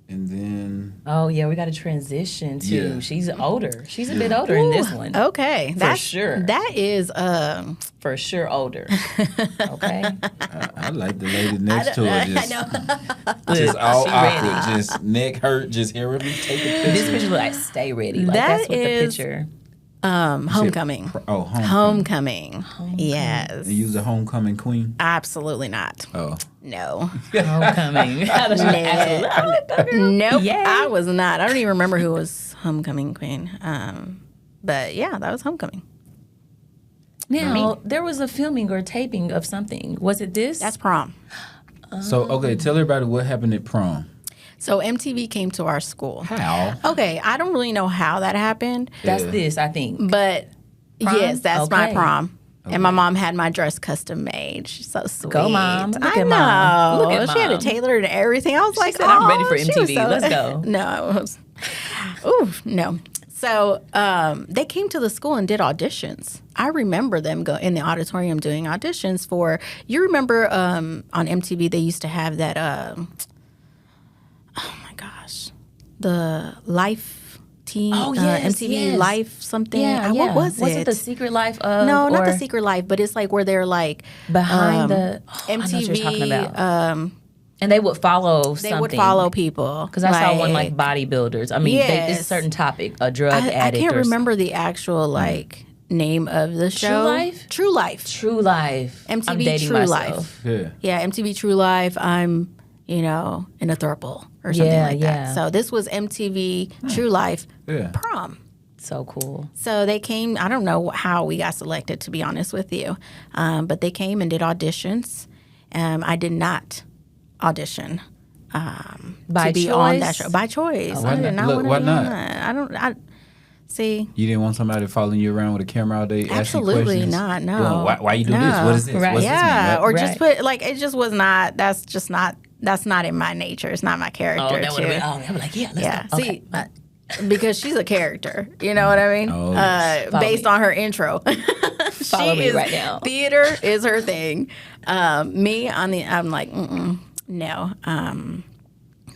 And then. Oh yeah, we got to transition to. Yeah. She's older. She's a bit older in this one. Okay, For sure. That is For sure, older. Okay. I like the lady next to her. Just all She awkward, ready. just neck hurt, just hearing me take a picture. This picture look like stay ready. Like That that's what the is- picture. homecoming. Homecoming. Yes. They use a homecoming queen. Absolutely not. Oh. No. Homecoming. Nope. Yay. I was not. I don't even remember who was homecoming queen. But yeah, that was homecoming. Now there was a filming or taping of something. Was it this? That's prom. So, okay, tell everybody what happened at prom. So MTV came to our school. How? Okay, I don't really know how that happened, That's Yeah. this, I think. but Prom? yes, that's my Okay. prom. And my mom had my dress custom made. She's so sweet. Go, Mom. Look I at know. Mom. Look at She had Mom. it tailored and everything. I was like, said, "I'm ready "Oh, for she was MTV. so-" Let's go. No, it was. Ooh, no. So they came to the school and did auditions. I remember them go in the auditorium doing auditions for. You remember on MTV they used to have that. Oh my gosh, the Life team. Oh, yes, MTV yes. Life something. Yeah, What was it? Was it The Secret Life of? No, not or The Secret Life, but it's like where they're like Behind the I know what MTV. you're talking about. And they would follow They something. would follow people Because I saw one like bodybuilders. I mean, it's Yes. a certain topic, a drug I addict. can't or remember the actual like name of the show. Life? True Life. True Life. MTV I'm dating True myself. Life. Yeah. Yeah, MTV True Life. I'm in a throuple or something Yeah, like yeah. that. So this was MTV True Life Yeah. prom. So cool. So they came. I don't know how we got selected, to be honest with you, but they came and did auditions. I did not audition By to be on that choice? show by choice. Why I did not? not Look, want why to be not? on that. I see. You didn't want somebody following you around with a camera all day asking Absolutely questions? not, no. Going, why you do this? No. What is this? Right. What's Yeah, this mean? or just Right. put like it just was not. That's not in my nature. It's not my character. Oh, that would to- have been. Oh, I was like, yeah, let's yeah. go. See, because she's a character. You know what I mean? Oh, yes. Follow Based me. on her intro. Follow She me is- right now. Theater is her thing. Me I'm like, no.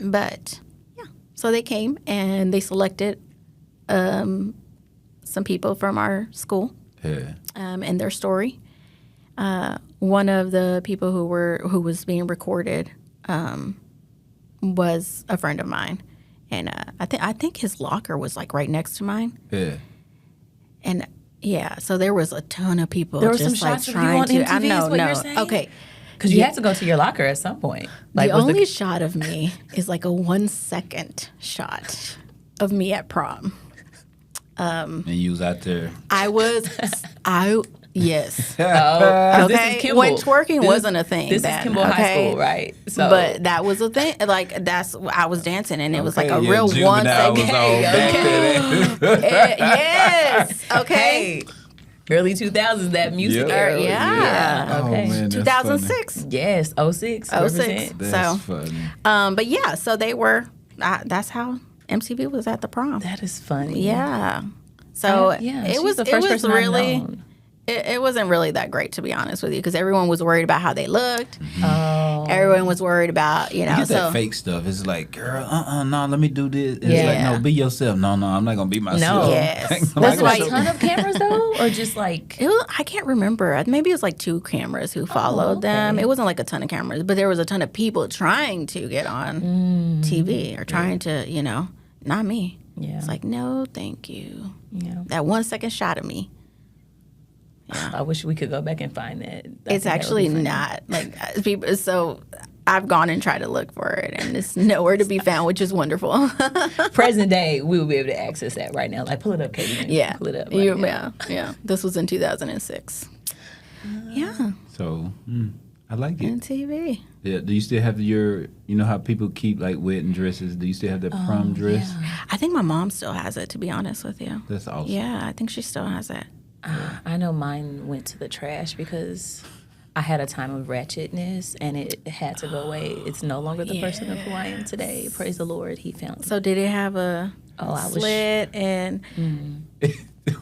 But yeah. So they came and they selected some people from our school Yeah. and their story. One of the people who was being recorded was a friend of mine, and I think his locker was like right next to mine, Yeah. and yeah, so there was a ton of people. There were just some like shots of you trying on to. I MTV is know, what no, you're saying? okay. Because you had to go to your locker at some point. The was only shot of me is like a 1 second shot of me at prom. And you was out there. Yes. Oh, this Okay, is Kimball. when twerking wasn't a thing. This is then, Kimball High okay? School, right? So, But that was a thing. Like I was dancing, and it was like a Okay, yeah, real 1 Juvenile was second. all back there. Yes. Okay. hey, early 2000s, that music Yep. era. Yeah. Oh, Okay. man, that's 2006. Yes, 06. 06. represent. That's So, funny. but yeah, so they were. That's how MTV was at the prom. That is funny. Yeah. So yeah, it she's was. the It first was person I've really. known. It wasn't really that great, to be honest with you, because everyone was worried about how they looked. Oh. Everyone was worried about You get so that fake stuff. It's like, girl, no, let me do this. And Yeah. It's like, no, be yourself. No, I'm not gonna be myself. No. Yes. I'm That's not why- gonna A ton of cameras, though? Or just like. I can't remember. Maybe it was like 2 cameras who followed them. It wasn't like a ton of cameras, but there was a ton of people trying to get on TV or trying to, not me. Yeah. It's like, no, thank you. Yeah. That 1 second shot of me. I wish we could go back and find that. It's actually not like people. So I've gone and tried to look for it, and it's nowhere to be found, which is wonderful. Present day, we will be able to access that right now. Like, pull it up, Katie. Yeah. Pull it up. Right now. Yeah. This was in 2006. Yeah, So I like it. and TV. Yeah. Do you still have your? You know how people keep like wedding dresses? Do you still have that prom dress? Yeah. I think my mom still has it, to be honest with you. That's awesome. Yeah, I think she still has it. I know mine went to the trash because I had a time of ratchetness and it had to go away. It's no longer the person of who I am today. Praise the Lord, He found me. So did it have a I was slit and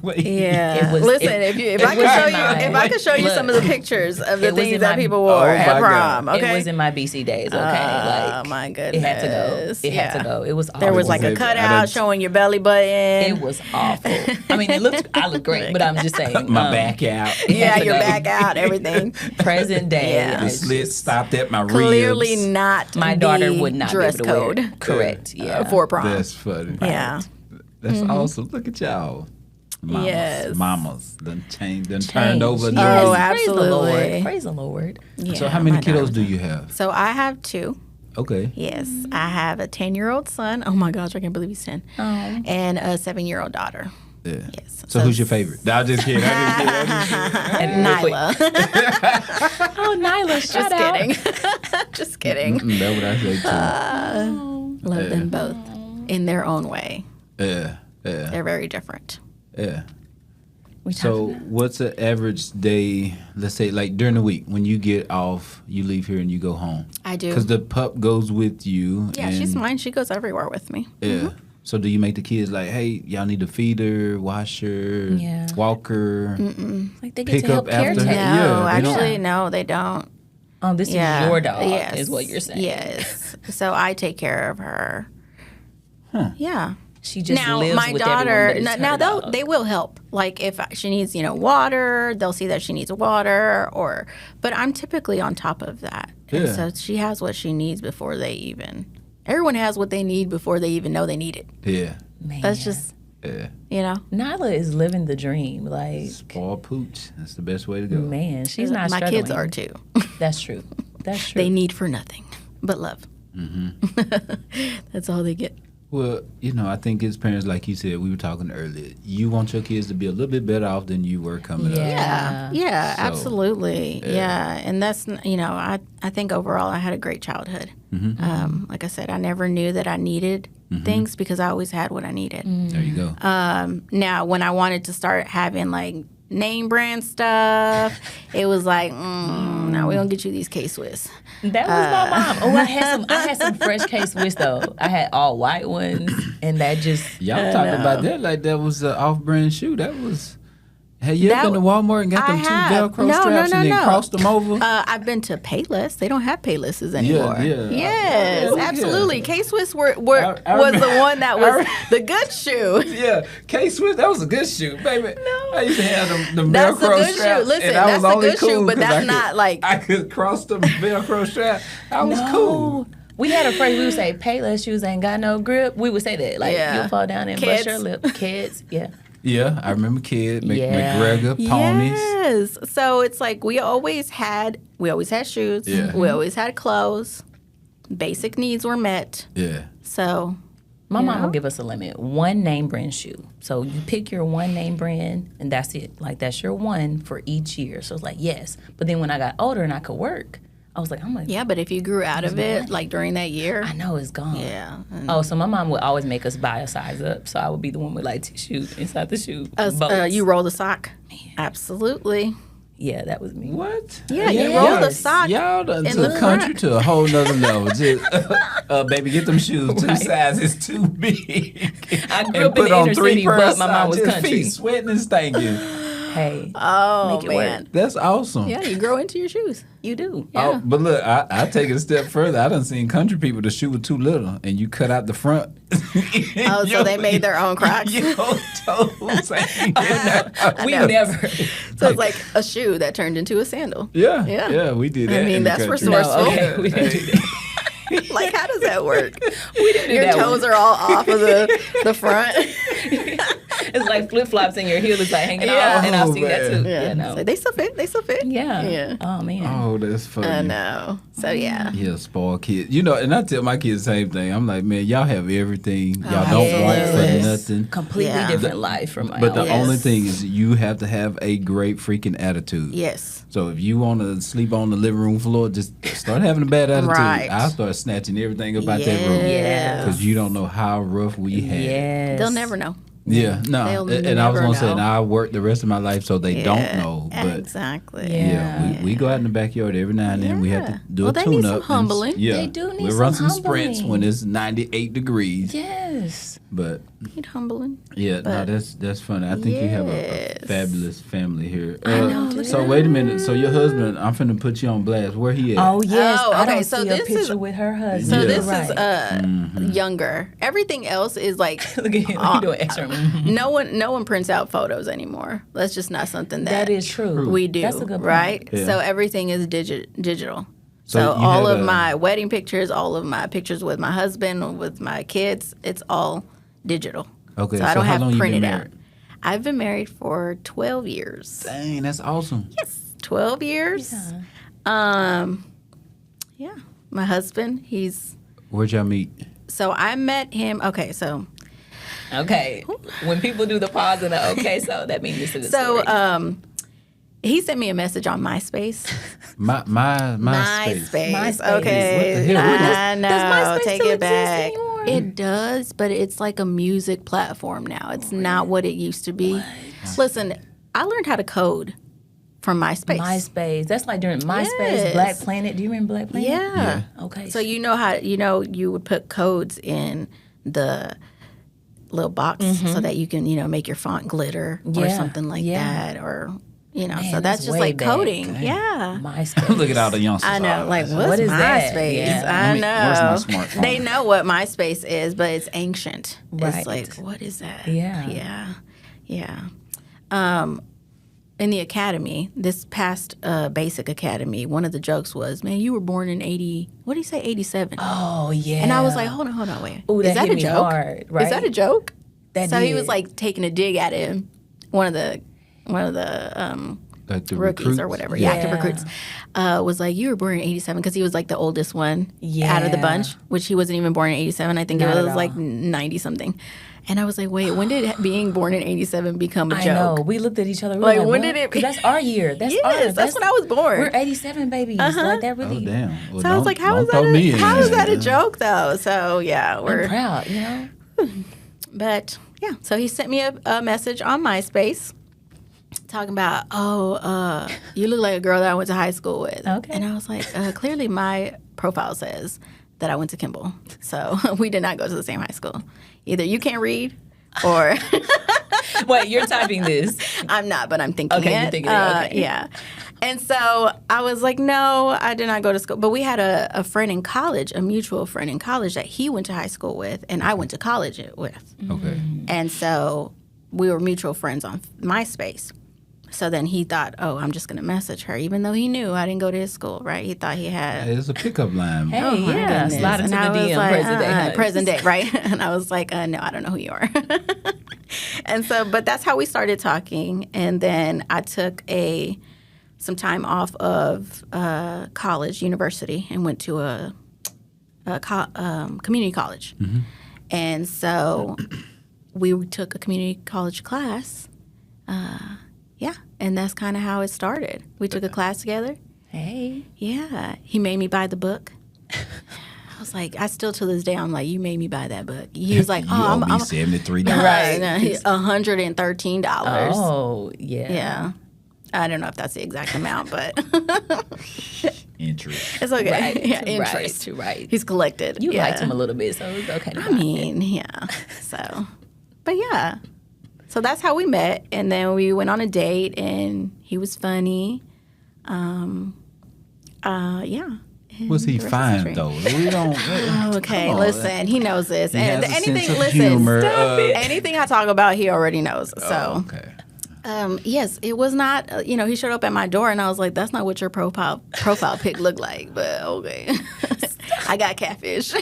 Wait. yeah? It was- Listen, it- if it I could was show in you, my- if I could show you Look, some of the pictures of the it was things in that my- people wore Oh at my prom, God. okay? It was in my BC days, okay? Oh Like, my goodness! it had to go. It had to go. It was awful. There was like a I cutout didn't- showing your belly button. It was awful. I mean, I looked great, but I'm just saying. My back out. yeah, had to your go. back out, everything. Present day. Yeah. The it's slit just- stopped at my Clearly ribs. not. My daughter the would not dress be able to wear code. it. Correct. Yeah. For prom. That's funny. Yeah. That's awesome. Look at y'all. Mamas. Yes. Mamas. Done changed. Done Change. turned over. Yes. Oh, Praise the Lord. absolutely. Praise the Lord. Yeah, So how many my daughter kiddos was- do you have? So I have 2. Okay. Yes, I have a 10-year-old son. Oh my gosh, I can't believe he's 10. Oh. And a 7-year-old daughter. Yeah. Yes. So who's your favorite? No, I'm just kidding. And real quick- Nyla. Oh, Nyla, Just shout out. kidding. Just kidding. That's what I say too. Love them both in their own way. Yeah. Yeah. They're very different. Yeah. We So what's an average day, let's say like during the week when you get off, you leave here and you go home? I do. Because the pup goes with you. Yeah, and, she's mine. She goes everywhere with me. Yeah. So do you make the kids like, hey, y'all need to feed her, wash her, Yeah. walk her? like they get pick to help up after caretake. her. No, Yeah, they don't- actually, no, they don't. Oh, this Yeah. is your dog, Yes. is what you're saying. Yes. So I take care of her. Yeah. She just now lives my with daughter. everyone, but it's Now her they'll dog. they will help. Like if she needs water, they'll see that she needs water. But I'm typically on top of that. And Yeah. so she has what she needs before they even. Everyone has what they need before they even know they need it. Yeah. Man. That's just Yeah. Nyla is living the dream. Like, Spoiled pooch. That's the best way to go. man, she's not my struggling. kids are too. That's true. That's true. They need for nothing but love. That's all they get. Well, I think as parents, like you said, we were talking earlier, you want your kids to be a little bit better off than you were coming up. Yeah, So, absolutely. Yeah. And that's, I think overall I had a great childhood. Like I said, I never knew that I needed things because I always had what I needed. There you go. Now, when I wanted to start having like name brand stuff, it was like, no, we don't get you these K-Swiss. That was my mom. Oh, I had some fresh K-Swiss though. I had all white ones, and that just Y'all talking about that like that was an off-brand shoe. That was. Have you ever been to Walmart and got them two Velcro straps and then crossed them over? I've been to Payless. They don't have Paylesses anymore. yeah. Yes, Yeah. absolutely. K-Swiss I was remember- the one that was the good shoe. Yeah, K-Swiss, that was a good shoe, baby. No. I used to have them That's a Velcro good straps. shoe. Listen, and I that's was a only good shoe, cool but 'cause that's I could- not like- I could cross them Velcro strap. I was cool. We had a phrase. We would say, "Payless shoes ain't got no grip." We would say that, like Yeah. you'll fall down and Kids. bust your lip. Kids, yeah. Yeah, I remember Kid, Yeah. McGregor, ponies. Yes. So it's like we always had shoes. Yeah. We always had clothes. Basic needs were met. Yeah. So My mom will give us a limit. One name brand shoe. So you pick your one name brand, and that's it. Like that's your one for each year. So it's like yes. But then when I got older and I could work, I was like, I'm like, yeah, but if you grew out of it, like during that year, I know it's gone. yeah. Oh, so my mom would always make us buy a size up. So I would be the one with like tissue inside the shoe. Boats. You roll the sock. Absolutely. Yeah, that was me. What? Yeah, you roll the sock. Y'all done in took the country front. to a whole nother level. Just, baby, get them shoes. Two Right. sizes too big. I grew And up in put the on inner 3 city, pairs but of my mom was socks. Just country. feet sweating and stinking. Hey, Oh, Make it work. man. That's awesome. Yeah, you grow into your shoes. you do. Yeah. Oh, but look, I take it a step further. I done seen country people the shoe was too little, and you cut out the front. Oh, so they made their own Crocs. Your toes ain't We know. never. So it's like a shoe that turned into a sandal. Yeah, Yeah. yeah, we did that. I mean, in the that's country. resourceful. No, okay, we didn't do that. Like, how does that work? We didn't do Your that toes one. are all off of the front. It's like flip flops and your heel is like hanging Yeah. off, and I've Oh, seen that man. too. Yeah, Yeah, no. So they still fit. They still fit. Yeah. Yeah. Oh man. Oh, that's funny. I know. So yeah. Yeah, spoiled kids. You know, and I tell my kids the same thing. I'm like, man, y'all have everything. Y'all don't want for yes. nothing. Completely Yeah. different life from my But the own. Yes. only thing is you have to have a great freaking attitude. Yes. So if you want to sleep on the living room floor, just start having a bad attitude. Right. I'll start snatching everything about that room. Yes. Because you don't know how rough we had. Yes. They'll never know. Yeah, no. They'll And I was never going to say, know. and I work the rest of my life so they don't know. But exactly. yeah, we go out in the backyard every now and then. We have to do Well, a they tune need up. some humbling. Yeah, They do need we run some some sprints humbling. when it's 98 degrees. Yes. But Need humbling. yeah, no, that's funny. I think you have a Yes. fabulous family here. I know, look So at wait a minute. So your husband, I'm finna put you on blast. Where he at? Oh yes. Oh, I okay, don't so see a this is- picture with her husband. So Yeah. this Right. is younger. Everything else is like Look at him. He doing extra. no one prints out photos anymore. That's just not something That is true. we do. That's a good point. right? Yeah. So everything is digital. So So you all have of a- my wedding pictures, all of my pictures with my husband, with my kids, it's all digital. Okay, So I so don't how have long you been printed out. married? I've been married for 12 years. Dang, that's awesome. Yes, 12 years. Yeah. My husband, Where'd y'all meet? so I met him. Okay, so Okay. When people do the pause and the okay, so that means it's a good so story. he sent me a message on MySpace. My space. MySpace. Okay. What the hell? I know. Does MySpace Take still it exist back. anymore? It does, but it's like a music platform now. It's not what it used to be. Listen, I learned how to code from MySpace. MySpace. That's like during MySpace, Yes. Black Planet. Do you remember Black Planet? Yeah. Okay. So you know how you would put codes in the little box so that you can make your font glitter or Yeah. something like Yeah. that, or so that's that's just way like back. coding. Yeah. MySpace. Look at all the youngsters. I know, like, what's What is that? MySpace? Yeah. I Where's know. my smartphone? They know what MySpace is, but it's ancient. Right. It's like, what is that? Yeah. Yeah. In the academy, this past basic academy, one of the jokes was, man, you were born in 80, what did he say, 87? Oh yeah. And I was like, hold on, wait. Ooh, is that that hit a me joke? hard, Is right? that a joke? That So he did. was like taking a dig at him. One of the Like the rookies recruits? or whatever, Yeah. active recruits, was like, you were born in 87, because he was like the oldest one out of the Yeah. bunch, which he wasn't even born in 87. I think Not it at was like all. 90 something. And I was like, wait, when did being born in 87 become a I joke? know. We looked at each other. We Like, were when what? did it- 'Cause that's our year. That's Yes, ours. that's when I was born. We're 87 babies. Like that Oh really. damn. Well, So I was like, how don't is throw me in how is there. that a joke though? So yeah, I'm we're proud. You know. but yeah. So he sent me a message on MySpace talking about, you look like a girl that I went to high school with. Okay. And I was like, clearly my profile says that I went to Kimball, so we did not go to the same high school. Either you can't read, or Wait, you're typing this. I'm not, but I'm thinking Okay, it. you're thinking it, okay. Yeah. And so I was like, no, I did not go to school. But we had a friend in college, a mutual friend in college that he went to high school with, and I went to college with. Okay. And so we were mutual friends on MySpace. So then he thought, I'm just going to message her, even though he knew I didn't go to his school, right? He thought he had. Hey, it's a pickup line. Hey, Oh, my yeah, goodness. slide into And the I was DM, like, present day. Hugs. present day, right? And I was like, no, I don't know who you are. And so, but that's how we started talking. And then I took some time off of college, university, and went to a community college. Mm-hmm. And so we took a community college class. And that's kind of how it started. We took a class together. Hey. Yeah. He made me buy the book. I was like, I still to this day, I'm like, you made me buy that book. He was like, You owe I'm me $73. Right. $113. Oh yeah. Yeah. I don't know if that's the exact amount, but Interest. it's okay. Right. Yeah, interest. Right. He's collected. You yeah. liked him a little bit, so it was okay. To I buy. mean, yeah. So, but yeah. So that's how we met. And then we went on a date, and he was funny. Yeah. And Was he the rest is fine history. though? We don't. Okay, Come on. listen, he knows this. He And has a anything, sense of listen, humor. anything I talk about, he already knows. So, Okay. yes, it was not, he showed up at my door and I was like, that's not what your profile pic looked like, but okay. I got catfish.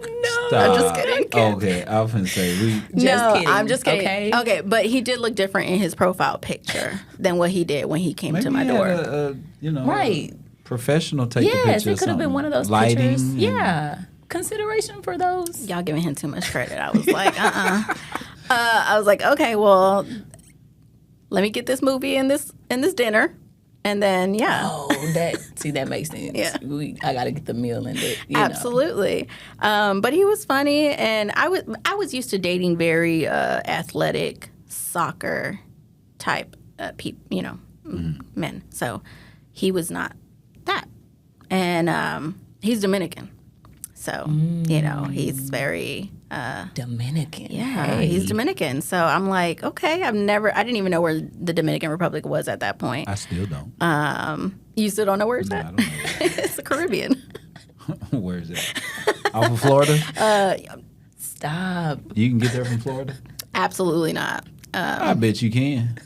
No. Stop. just kidding. Okay, I was gonna say we. No, kidding, I'm just kidding. okay? Okay, but he did look different in his profile picture than what he did when he came to my he door. had Right. Professional take the Yes, picture. it could have been one of those lighting pictures. and- Yeah. Consideration for those. Y'all giving him too much credit. I was like, I was like, okay, well, let me get this movie and this dinner, and then Oh, that makes sense. Yeah. I got to get the meal and the, you know. absolutely. But he was funny, and I was used to dating very athletic soccer type men. So he was not that, and he's Dominican. So he's very. Dominican. Yeah, Hey. he's Dominican. So I'm like, okay, I didn't even know where the Dominican Republic was at that point. I still don't. You still don't know where it's I at? don't know. It's the Caribbean. Where is it? Off of Florida? Stop. You can get there from Florida? Absolutely not. I bet you can.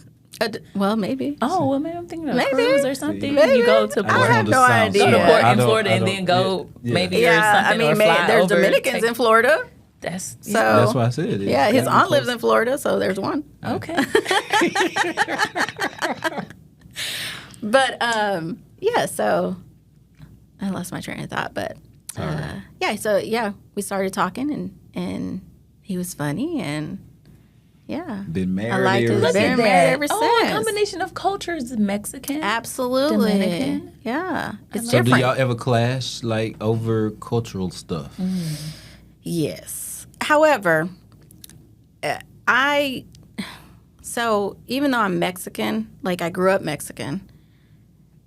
Well, maybe. Oh, well, maybe I'm thinking of a Maybe. cruise or something. Maybe. You go to I port, have no idea. go to Yeah, port I in don't- Florida I and don't- then go yeah. maybe Yeah, or something. I mean, or fly there's over, Dominicans take- in Florida. That's So That's why I said it. yeah, his Gotta be aunt lives close. in Florida, so there's one. okay. But yeah, so I lost my train of thought, but we started talking and he was funny and yeah. Been married I liked ever his Look since. at Been married that. ever Oh, a since. combination of cultures: Mexican, Absolutely. Dominican. Yeah. It's So different. do y'all ever clash like over cultural stuff? Yes. However, so even though I'm Mexican, like I grew up Mexican,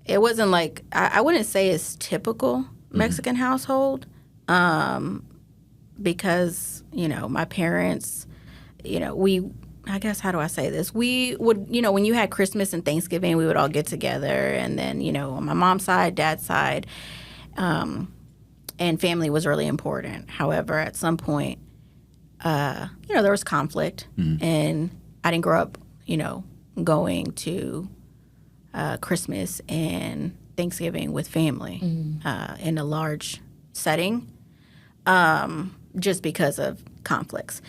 it wasn't like, I wouldn't say it's typical Mexican household because, my parents, I guess, how do I say this? We would, when you had Christmas and Thanksgiving, we would all get together. And then, on my mom's side, dad's side, and family was really important. However, at some point, there was conflict. And I didn't grow up, going to Christmas and Thanksgiving with family in a large setting just because of conflicts.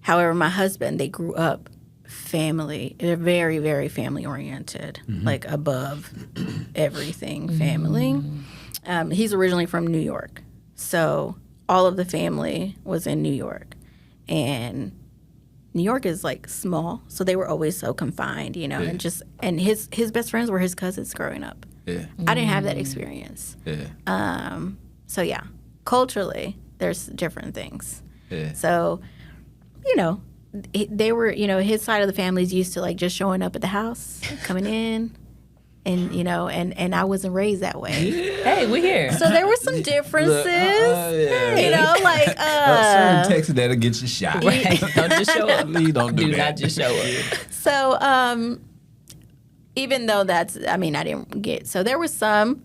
However, my husband, they grew up family. They're very, very family oriented, like above everything family. He's originally from New York. So all of the family was in New York. And New York is like small, so they were always so confined, and his best friends were his cousins growing up. Yeah. I didn't have that experience. Yeah. So yeah, culturally, there's different things. Yeah. So, they were, his side of the family is used to like just showing up at the house, coming in, and and I wasn't raised that way. Hey, we're here. So there were some differences, yeah. like certain texts that'll get you shot. Right. Don't just show up. Please don't do Do that. not just show up. So, even though I didn't get, so there was some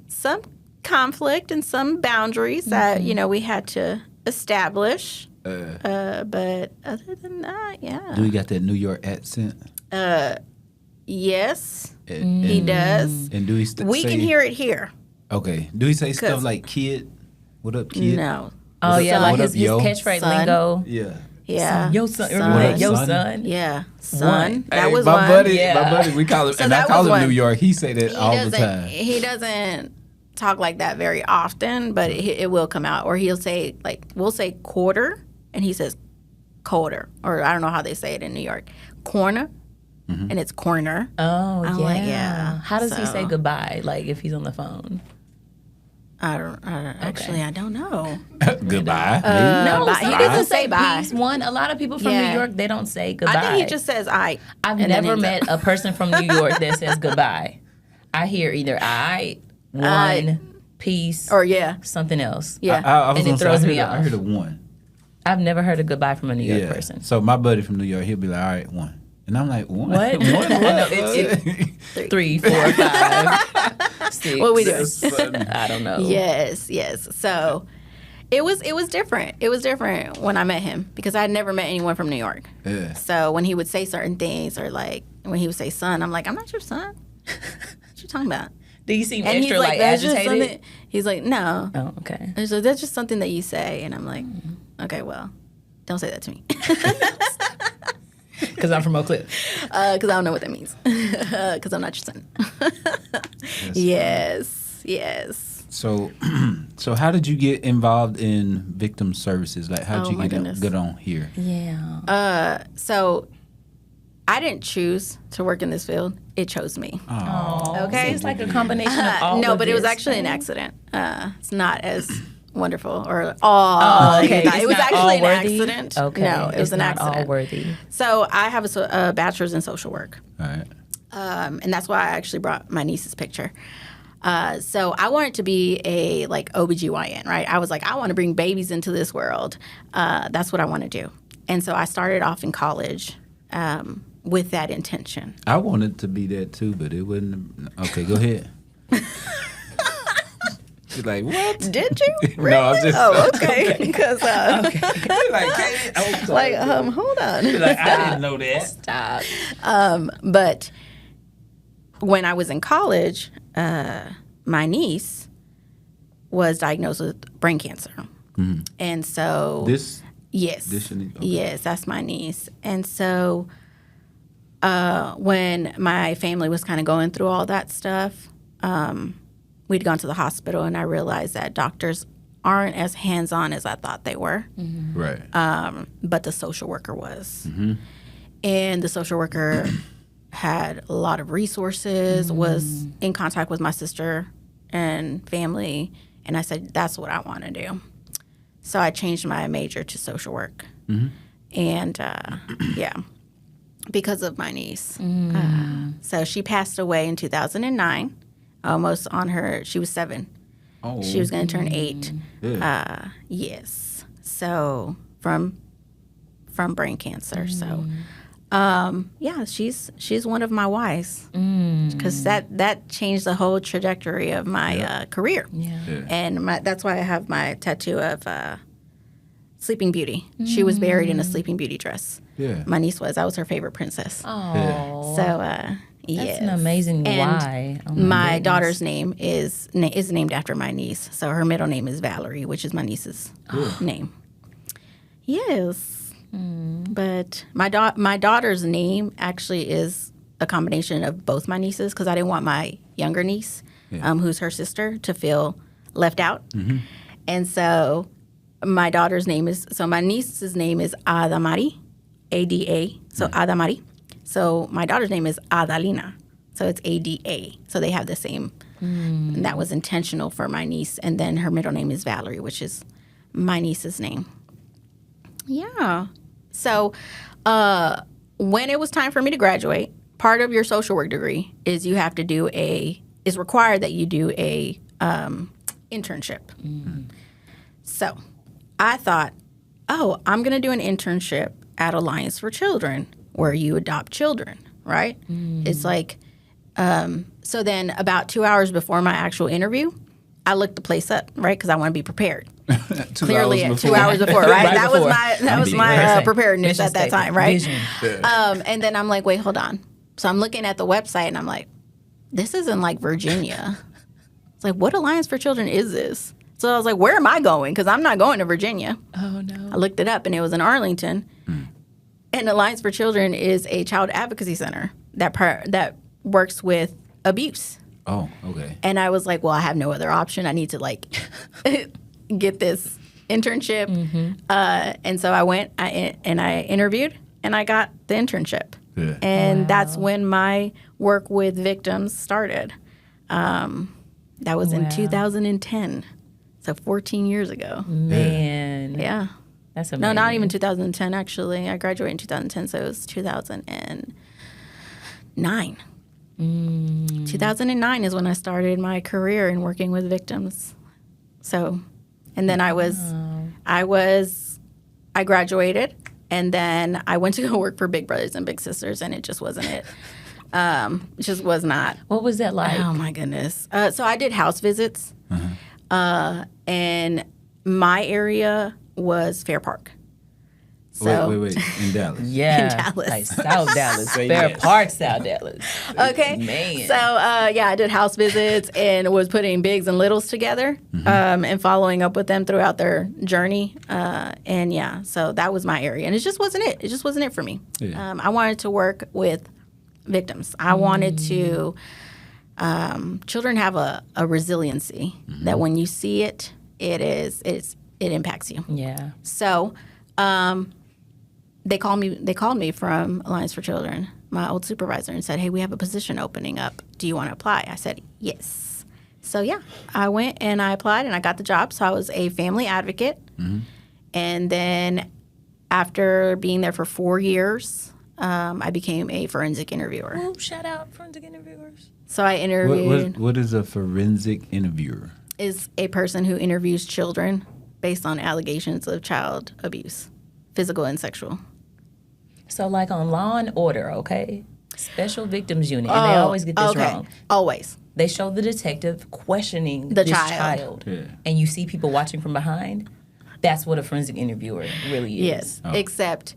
conflict and some boundaries that, we had to establish. But other than that, yeah. Do we got that New York accent? Yes, And, he does. And do he We can hear it here. Okay. Do he say stuff 'Cause- like kid? What up, kid? No. Oh yeah, Son. like What his up, yo? catchphrase Son. lingo. Yeah. Yeah. Yo son, Son. What up, yo Son? son. Yeah. Son. One. That Hey, was my one. buddy. Yeah. My buddy. We call him, So and I that call was him one. New York. He say that all the time. He doesn't talk like that very often, but it will come out. Or he'll say, like, we'll say quarter, and he says quarter. Or I don't know how they say it in New York. Corner, and it's corner. Oh I'm yeah. like, yeah. How does he say So- goodbye? Like if he's on the phone. I don't actually, I don't know. Goodbye. No, bye. some He people doesn't say bye. peace. One, a lot of people from Yeah. New York, they don't say goodbye. I think he just says I. I've and then never ends met up. a person from New York that says goodbye. I hear either I, one, peace, Or yeah. something else. Yeah. I was And it gonna say, throws me I off. heard of one. I've never heard a goodbye from a New York person. So my buddy from New York, he'll be like, all right, one. And I'm like, one? What? One? I know, it's 3, 4, 5, 6. What we doing? I don't know. Yes. So it was different. It was different when I met him because I had never met anyone from New York. Yeah. So when he would say certain things or like when he would say son, I'm like, I'm not your son. What you talking about? Do you seem And extra he's like, that's just agitated? something. He's like, no. Oh, okay. He's like, that's just something that you say. And I'm like, Okay, well, don't say that to me. Because I'm from Oak Cliff. Because I don't know what that means. Because I'm not your son. Yes. So, so how did you get involved in victim services? Like, how did Oh, my you goodness. get on here? Yeah. So I didn't choose to work in this field. It chose me. Oh, Okay. So it's like a combination of all No, of but it was this. actually an accident. It's not as wonderful or Okay. it was It's not actually all an worthy? accident. Okay. No, it was It's an not accident. all worthy. So I have a bachelor's in social work. All right. And that's why I actually brought my niece's picture. So I wanted to be a OBGYN, right? I was like, I want to bring babies into this world. That's what I want to do. And so I started off in college with that intention. I wanted to be that too, but it wouldn't. Okay, go ahead. She's like, what? Did you? No, I'm just. Oh, okay. Because like, hold on. like, I didn't know that. Stop. But when I was in college, my niece was diagnosed with brain cancer. And so yes, okay. yes, that's my niece. And so when my family was kind of going through all that stuff, we'd gone to the hospital, and I realized that doctors aren't as hands-on as I thought they were. Right. But the social worker was. And the social worker had a lot of resources, was in contact with my sister and family, and I said, that's what I want to do. So I changed my major to social work. And yeah, because of my niece. So she passed away in 2009, almost on her, she was 7. Oh. She was going to turn 8. Yeah. Yes. So from brain cancer. So yeah, she's one of my whys, because that changed the whole trajectory of my career. Yeah. And that's why I have my tattoo of Sleeping Beauty. She was buried in a Sleeping Beauty dress. Yeah. My niece was. I was her favorite princess. Oh. So yes. That's an amazing And why. Oh, my goodness. daughter's name is named after my niece. So her middle name is Valerie, which is my niece's name. Yes. But my daughter's name actually is a combination of both my nieces, because I didn't want my younger niece, who's her sister, to feel left out. And so my niece's name is Adamari, A-D-A, so Adamari. So my daughter's name is Adalina, so it's A-D-A. So they have the same. And that was intentional for my niece. And then her middle name is Valerie, which is my niece's name. Yeah. So when it was time for me to graduate, part of your social work degree is you have to is required that you do a internship. So I thought, I'm going to do an internship at Alliance for Children, where you adopt children, right? It's like, so then about 2 hours before my actual interview, I looked the place up, right? Because I want to be prepared. Clearly, 2 hours before, right? Right before. That was my preparedness Mission at that statement. time, right? Vision. And then I'm like, wait, hold on. So I'm looking at the website, and I'm like, this isn't like Virginia. It's like, what Alliance for Children is this? So I was like, where am I going? Because I'm not going to Virginia. Oh, no. I looked it up, and it was in Arlington. And Alliance for Children is a child advocacy center that works with abuse. Oh, okay. And I was like, well, I have no other option. I need to get this internship. And so I went and I interviewed, and I got the internship. Yeah. And that's when my work with victims started. That was in 2010. So 14 years ago. Man. Yeah. That's amazing. No, not even 2010, actually. I graduated in 2010, so it was 2009. 2009 is when I started my career in working with victims. So, and then I graduated, and then I went to go work for Big Brothers and Big Sisters, and it just wasn't it. It just was not. What was that like? Oh, my goodness. So I did house visits, and my area was Fair Park. So, Wait. In Dallas. Yeah. In Dallas. Like South Dallas. Say Fair yes. Park, South Dallas. Okay. Man. So, I did house visits and was putting bigs and littles together and following up with them throughout their journey. So that was my area. And it just wasn't it. It just wasn't it for me. Yeah. I wanted to work with victims. I wanted to, children have a resiliency that when you see it, it impacts you. Yeah. So, they called me from Alliance for Children, my old supervisor, and said, "Hey, we have a position opening up. Do you want to apply?" I said, "Yes." So yeah, I went and I applied and I got the job. So I was a family advocate, and then after being there for 4 years, I became a forensic interviewer. Oh, shout out forensic interviewers. So I interviewed What is a forensic interviewer? is a person who interviews children based on allegations of child abuse, physical and sexual. So like on Law and Order, okay? Special Victims Unit. And they always get this wrong. Always. They show the detective questioning The this child. Yeah. And you see people watching from behind. That's what a forensic interviewer really is. Yes. Except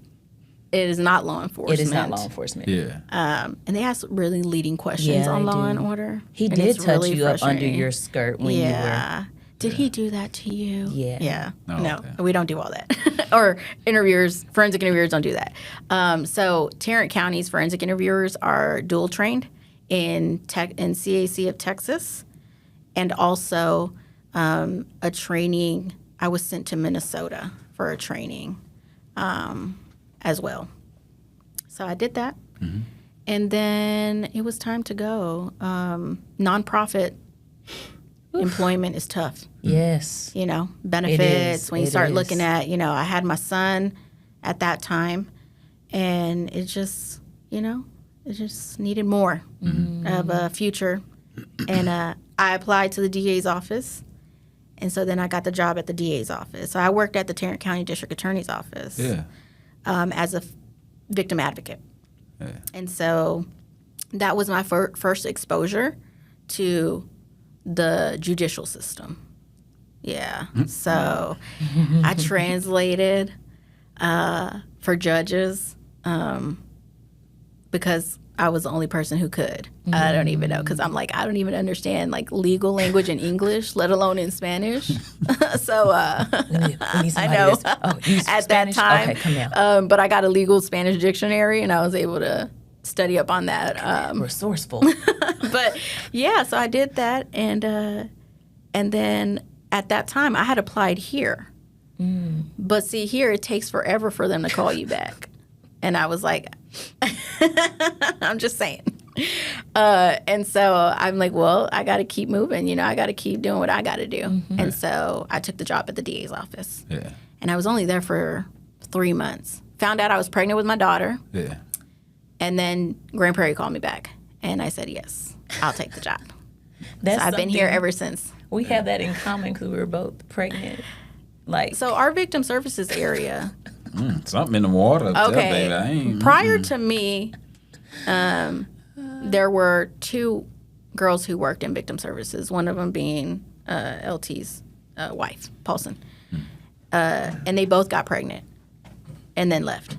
it is not law enforcement. It is not law enforcement. Yeah. And they ask really leading questions Yeah, on they Law do. and Order. He and did it's touch really you up under frustrating. your skirt when you were. Did he do that to you? Yeah. Yeah. Oh, No, okay. we don't do all that. Or forensic interviewers don't do that. So Tarrant County's forensic interviewers are dual trained in CAC of Texas, and also a training. I was sent to Minnesota for a training as well. So I did that. And then it was time to go. Nonprofit employment is tough. Yes. Benefits. When you It start is. looking at, I had my son at that time, and it just needed more of a future. And I applied to the DA's office, and so then I got the job at the DA's office. So I worked at the Tarrant County District Attorney's office Yeah. as a victim advocate. Yeah. And so that was my first exposure to the judicial system. Yeah. So I translated for judges because I was the only person who could. I don't even know, because I'm like, I don't even understand like legal language in English, let alone in Spanish. So We need I somebody know use at Spanish? that time. Okay, come now. But I got a legal Spanish dictionary, and I was able to study up on that. Resourceful. But yeah, so I did that, and then at that time I had applied here. But see, here it takes forever for them to call you back, and I was like, I'm just saying. And so I'm like, well, I got to keep moving. I got to keep doing what I got to do. And so I took the job at the DA's office, Yeah. and I was only there for 3 months. Found out I was pregnant with my daughter. Yeah. And then Grand Prairie called me back, and I said, yes, I'll take the job. That's So I've been here something- ever since. We have that in common because we were both pregnant. Like, So our victim services area, Something in the water. Tell, okay, baby. I ain't. prior to me, there were 2 girls who worked in victim services, one of them being LT's wife, Paulson. And they both got pregnant and then left.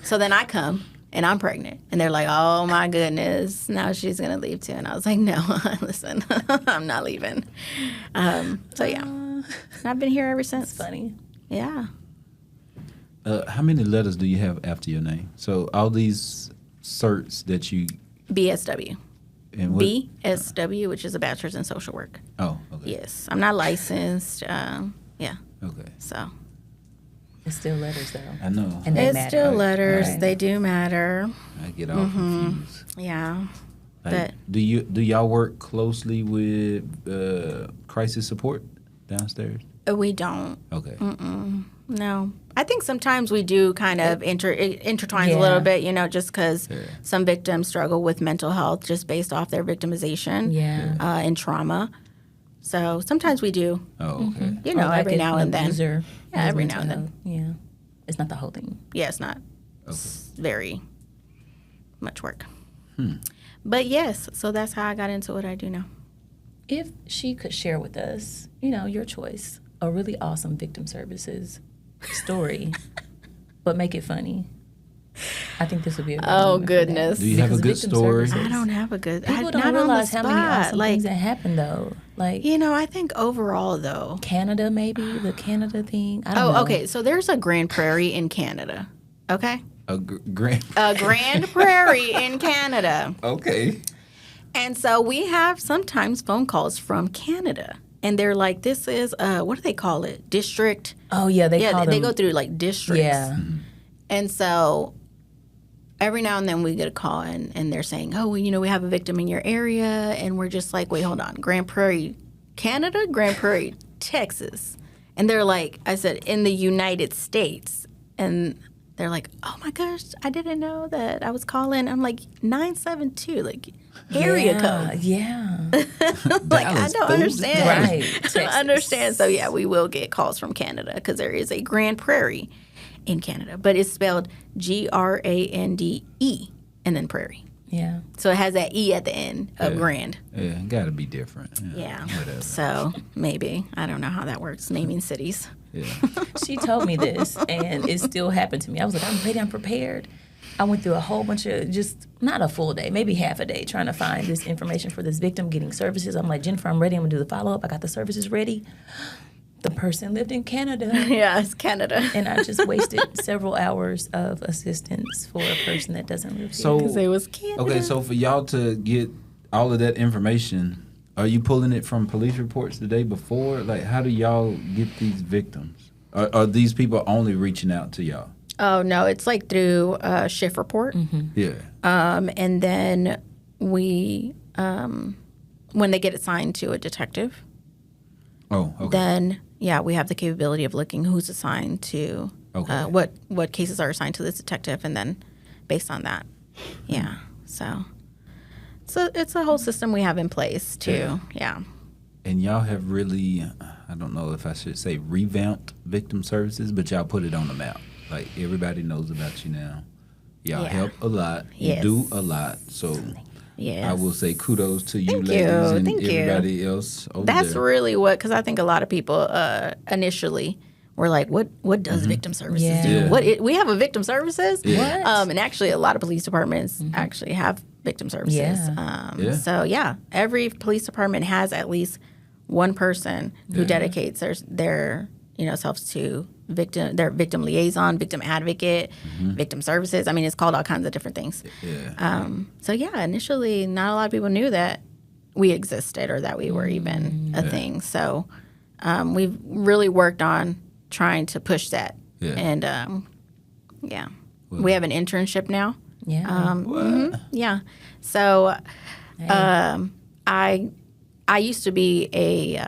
So then I come. And I'm pregnant. And they're like, oh, my goodness. Now she's going to leave, too. And I was like, no, listen, I'm not leaving. So, yeah. And I've been here ever since. funny. Yeah. How many letters do you have after your name? So all these certs that you BSW. and what? BSW, which is a bachelor's in social work. Oh, okay. Yes. I'm not licensed. Yeah. Okay. So. It's still letters, though. I know. And they It's matter. still letters. Right. They do matter. I get all confused. Yeah. Like, But do y'all work closely with crisis support downstairs? we don't. Okay. No. I think sometimes we do kind of it intertwines a little bit, just because some victims struggle with mental health just based off their victimization and trauma. So sometimes we do, Oh, okay. Or like every if now an and then. abuser Yeah, has every mental now and health. Yeah. It's not the whole thing. Yeah, it's not Okay. it's very much work. But yes, so that's how I got into what I do now. If she could share with us, your choice, a really awesome victim services story, but make it funny. I think this would be a good Oh, moment for that. goodness. Do you have a Because good victim story? services- I don't have a good. People not don't on the realize how many spot. awesome things that happen, though. Like I think overall, though. Canada, maybe the Canada thing. I don't know. Okay. So there's a Grand Prairie in Canada. Okay. A grand. A Grand Prairie in Canada. Okay. And so we have sometimes phone calls from Canada. And they're like, this is, what do they call it? District. Oh yeah, they call They them. go through like districts. Yeah. And so every now and then we get a call and they're saying, oh, well, we have a victim in your area. And we're just like, wait, hold on. Grand Prairie, Canada? Grand Prairie, Texas. And they're like, I said, in the United States. And they're like, oh my gosh, I didn't know that I was calling. I'm like, 972, like area code. Yeah. Like, I Dallas, don't dude. understand. Right. I Texas. don't understand. So, yeah, we will get calls from Canada because there is a Grand Prairie in Canada, but it's spelled Grande and then Prairie. Yeah. So it has that E at the end of grand. Yeah, gotta be different. Yeah. Whatever. So maybe. I don't know how that works, naming cities. Yeah. She told me this, and it still happened to me. I was like, I'm ready, I'm prepared. I went through a whole bunch of just, not a full day, maybe half a day, trying to find this information for this victim, getting services. I'm like, Jennifer, I'm ready. I'm going to do the follow-up. I got the services ready. The person lived in Canada. Yeah, it's Canada. And I just wasted several hours of assistance for a person that doesn't live here. So Because it was Canada. okay, so for y'all to get all of that information, are you pulling it from police reports the day before? Like, how do y'all get these victims? Are these people only reaching out to y'all? Oh, no, it's like through a shift report. Yeah. And then we, when they get assigned to a detective, Oh, okay. then we have the capability of looking who's assigned to Okay. what cases are assigned to this detective, and then based on that, so it's a whole system we have in place too. Yeah. And y'all have really, I don't know if I should say revamped victim services, but y'all put it on the map. Like, everybody knows about you now. Y'all Yeah. help a lot. You Yes. do a lot. So Yes. I will say kudos to you, Thank ladies, you. and Thank you. everybody else over That's there. really because I think a lot of people initially were like, "What does victim services Yeah. do? Yeah. We have a victim services?" Yeah. What? And actually, a lot of police departments actually have victim services. Yeah. Yeah. So every police department has at least one person who dedicates their selves to their victim liaison, victim advocate, victim services. I mean, it's called all kinds of different things. Yeah. Initially, not a lot of people knew that we existed or that we were even a thing. So we've really worked on trying to push that. Yeah. And we have an internship now. Yeah. Yeah. So I used to be a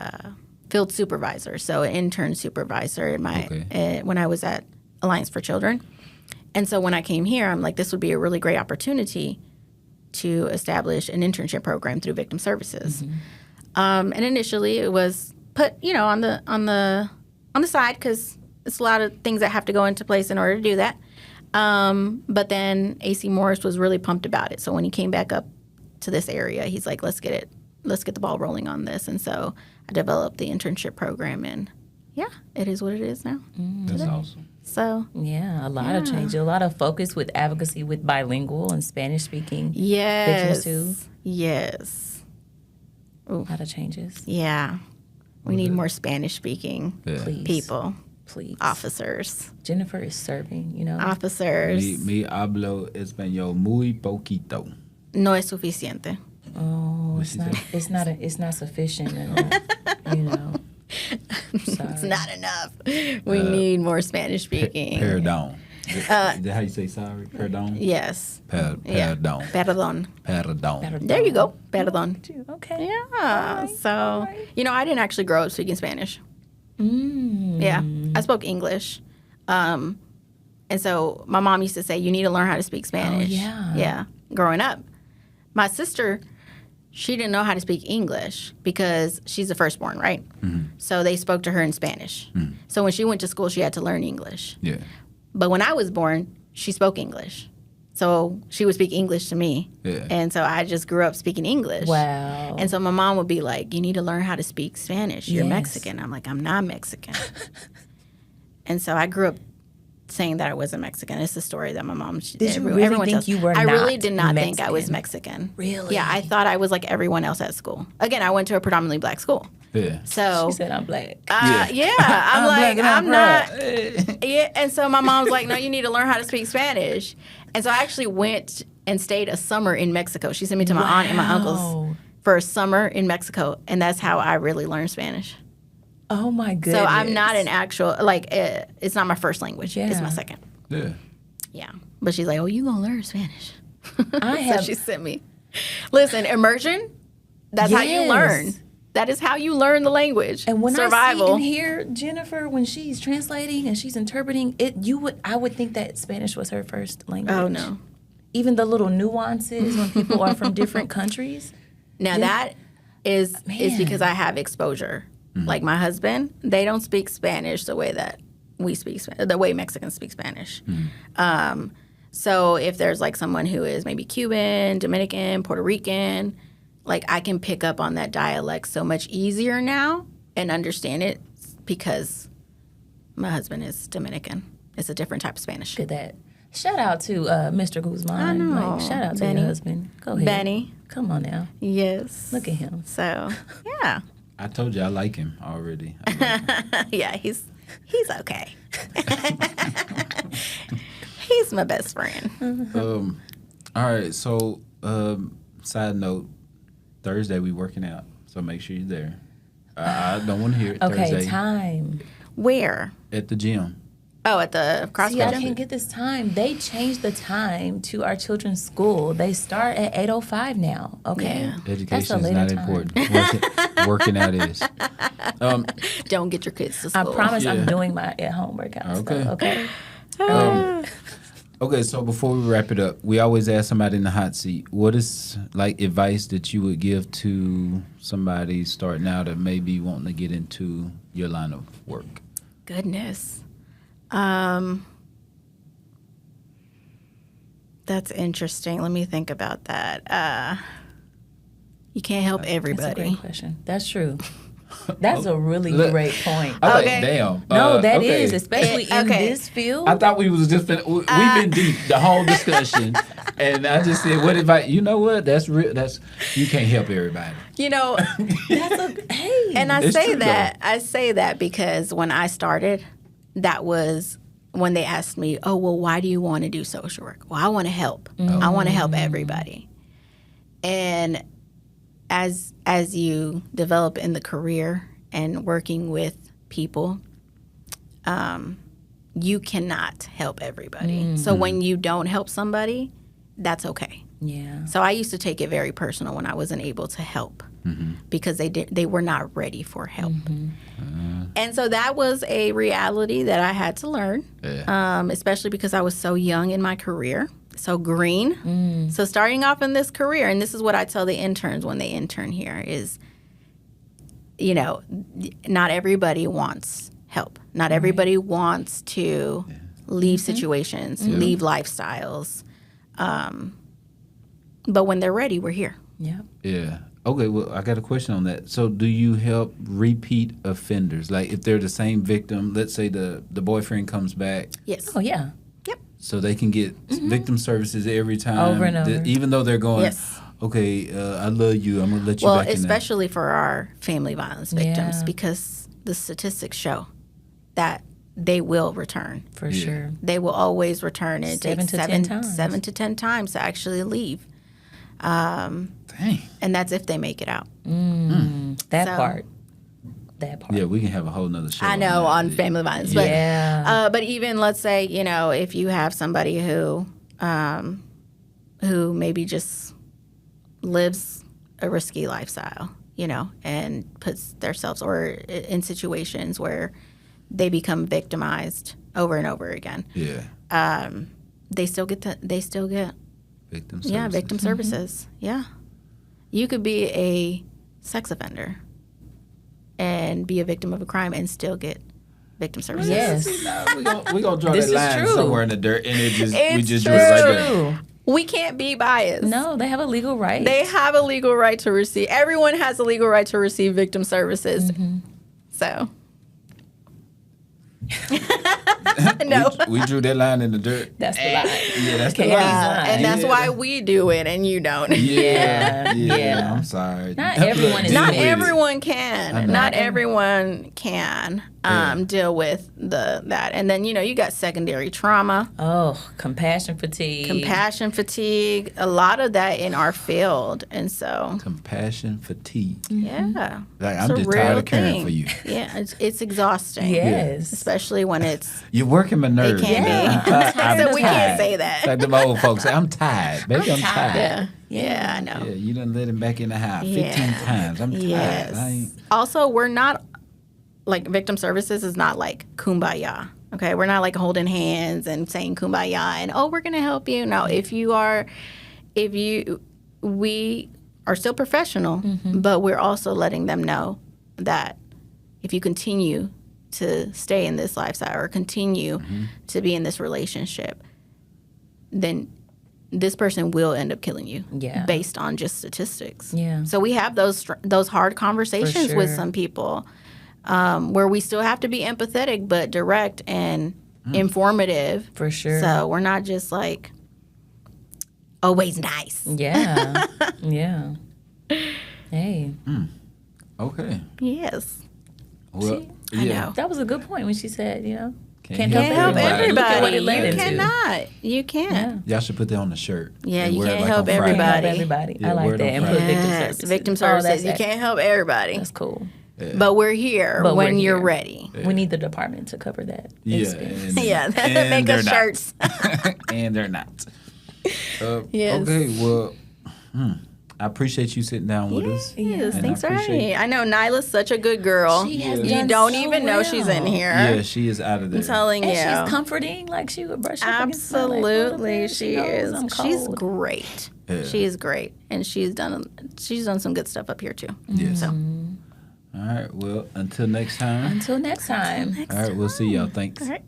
field supervisor, so an intern supervisor in when I was at Alliance for Children. And so when I came here, I'm like, this would be a really great opportunity to establish an internship program through victim services. And initially it was put, on the side because it's a lot of things that have to go into place in order to do that. But then AC Morris was really pumped about it. So when he came back up to this area, he's like, let's get the ball rolling on this. And so I developed the internship program, and it is what it is now. That's awesome. So Yeah, a lot of change, a lot of focus with advocacy with bilingual and Spanish speaking yes, victims too. yes, A lot of changes. yeah. We need more Spanish speaking Yeah. Please. people, Please. officers, Jennifer is serving, officers. Me hablo español muy poquito. No es suficiente. Oh, What's it's she not it's not sufficient enough, It's Sorry. not enough. We need more Spanish speaking. Perdón. Is that how you say sorry? Perdón? Yes. Yeah. Perdón. Perdón. Perdón. There you go. Perdón. Okay. Yeah. So, I didn't actually grow up speaking Spanish. Yeah. I spoke English. And so my mom used to say, you need to learn how to speak Spanish. yeah. Yeah. Growing up. My sister, she didn't know how to speak English because she's the firstborn, right? So they spoke to her in Spanish. So when she went to school, she had to learn English. Yeah. But when I was born, she spoke English. So she would speak English to me. Yeah. And so I just grew up speaking English. Wow. And so my mom would be like, you need to learn how to speak Spanish. You're Yes. Mexican. I'm like, I'm not Mexican. And so I grew up saying that I wasn't Mexican. It's a story that my mom. Did you really everyone think tells. you were I really not did not think I was Mexican? Mexican. Really? Yeah, I thought I was like everyone else at school. Again, I went to a predominantly black school. Yeah. So She said, I'm black. yeah, I'm like, black and I'm not. proud. Yeah, and so my mom's like, no, you need to learn how to speak Spanish. And so I actually went and stayed a summer in Mexico. She sent me to my aunt and my uncle's Wow. for a summer in Mexico, and that's how I really learned Spanish. Oh, my goodness. So I'm not an actual, like, it's not my first language. It's Yeah. my second. Yeah. Yeah. But she's like, oh, you gonna learn Spanish. I have. So she sent me. Listen, immersion, that's how you Yes. learn. That is how you learn the language. And when Survival. I see and hear Jennifer when she's translating and she's interpreting it, I would think that Spanish was her first language. Oh, no. Even the little nuances when people are from different countries. Now, Yeah. that is Man. because I have exposure. Like my husband, they don't speak Spanish the way that we speak, the way Mexicans speak Spanish. So if there's like someone who is maybe Cuban, Dominican, Puerto Rican, like I can pick up on that dialect so much easier now and understand it because my husband is Dominican. It's a different type of Spanish. Look at that. Shout out to Mr. Guzman. I know. Like, shout out to Benny. your husband. Go ahead. Benny. Come on now. Yes. Look at him. So, yeah. I told you I like him already. Yeah, he's okay. He's my best friend. All right. So, side note, Thursday we working out. So make sure you're there. I don't want to hear it. Okay, Thursday time. Where? at the gym. Oh, at the CrossFit See, I gym? can't get this time. They changed the time to our children's school. They start at 8:05 now. Okay, Yeah. Education is later not time. important. Working out is. Don't get your kids to I school. promise Yeah. I'm doing my at-home workouts. Okay. Okay. Okay, so before we wrap it up, we always ask somebody in the hot seat, what is like advice that you would give to somebody starting out or maybe wanting to get into your line of work? Goodness. That's interesting. Let me think about that. You can't help That's a everybody. great question. That's true. That's a really Look, great point. I was Okay. like, damn. No, that okay. is, especially in Okay. this field. I thought we was just we've been deep the whole discussion, and I just said, "What advice?" You know what? That's real. That's you can't help everybody. You know, That's a hey. and I It's say true, that I say that because when I started, that was when they asked me, "Oh, well, why do you want to do social work?" Well, I want to help. I want to help everybody. And as you develop in the career and working with people, you cannot help everybody. So when you don't help somebody, that's okay. yeah. So I used to take it very personal when I wasn't able to help because they were not ready for help. And so that was a reality that I had to learn, especially because I was so young in my career, so green. So starting off in this career, and this is what I tell the interns when they intern here is, you know, not everybody wants help. Not everybody wants to leave situations, leave lifestyles. But when they're ready, we're here. Yeah. Yeah. Okay. Well, I got a question on that. So, do you help repeat offenders? Like, if they're the same victim, let's say the boyfriend comes back, Yes. Oh yeah. so they can get victim services every time, Over and over. even though they're going, Yes. okay, I love you. I'm gonna let you Well, back in there. especially for our family violence victims, Yeah. because the statistics show that they will return. For sure. They will always return. It 7 takes to 10 times. 7 to 10 times to actually leave. Dang. And that's if they make it out. That So- part. That part. Yeah, we can have a whole nother show. I know that. on family violence. But, Yeah. but even let's say, you know, if you have somebody who maybe just lives a risky lifestyle, you know, and puts themselves or in situations where they become victimized over and over again, Yeah. they still get Victim yeah, services. victim services. Yeah. You could be a sex offender and be a victim of a crime and still get victim services. Yes. We're gonna draw This that is line true. somewhere in the dirt, and we It's just do it right there. True. We can't be biased. No, they have a legal right. They have a legal right to receive. Everyone has a legal right to receive victim services. So. No. we drew that line in the dirt. That's the lie. Yeah, that's the Okay. line. Yeah, and that's Yeah. why we do it and you don't. Yeah. I'm sorry. Not everyone is Not with it. everyone I can. know. Not everyone can deal with that. And then, you got secondary trauma, Oh, compassion fatigue. compassion fatigue, a lot of that in our field. And so, Compassion fatigue. yeah. Like, It's I'm a just tired real of caring thing. for you. Yeah, it's exhausting. Yes. Especially when it's You're working my nerves. can man. be. I'm tired. So we can't say that. Like them old folks say, I'm tired. Baby, I'm tired. Yeah, I know. Yeah, you done let him back in the house 15 times. I'm tired. Yes. I ain't, Also, we're not like victim services is not like kumbaya. Okay, we're not like holding hands and saying kumbaya and we're gonna help you. No, we are still professional, but we're also letting them know that if you continue to stay in this lifestyle or continue to be in this relationship, then this person will end up killing you based on just statistics. Yeah. So we have those hard conversations with sure. some people where we still have to be empathetic but direct and informative. For sure. So we're not just like always nice. Yeah. Yeah. Hey. okay. Yes. Well, I yeah. know. That was a good point when she said, Can't help Can't help everybody. Look at what everybody. it led You into. cannot. You can't. Y'all should put that on the shirt. Yeah, And you wear it can't like help on Friday. everybody. Help everybody. Yeah, I like word that. on And put Friday. victim Yes, services. victim Oh, services. that's You can't help everybody. That's cool. But we're here But when we're you're here. ready. We need the department to cover that. Yeah. expense. Yeah, and make they're us not. shirts. And they're not. Yes. Okay, well, I appreciate you sitting down with us. Yes, And thanks I for having appreciate- me. I know Nyla's such a good girl. She has You done don't so even know she's in well. here. Yeah, she is out of there. I'm telling And you. she's comforting, like she would brush up against my leg a little Absolutely, bit. she knows is. I'm She's cold. great. Yeah. She is great, and she's done some good stuff up here too. Yes. So, All right, well, until next time. Until next time. All right, we'll see y'all. Thanks. all right.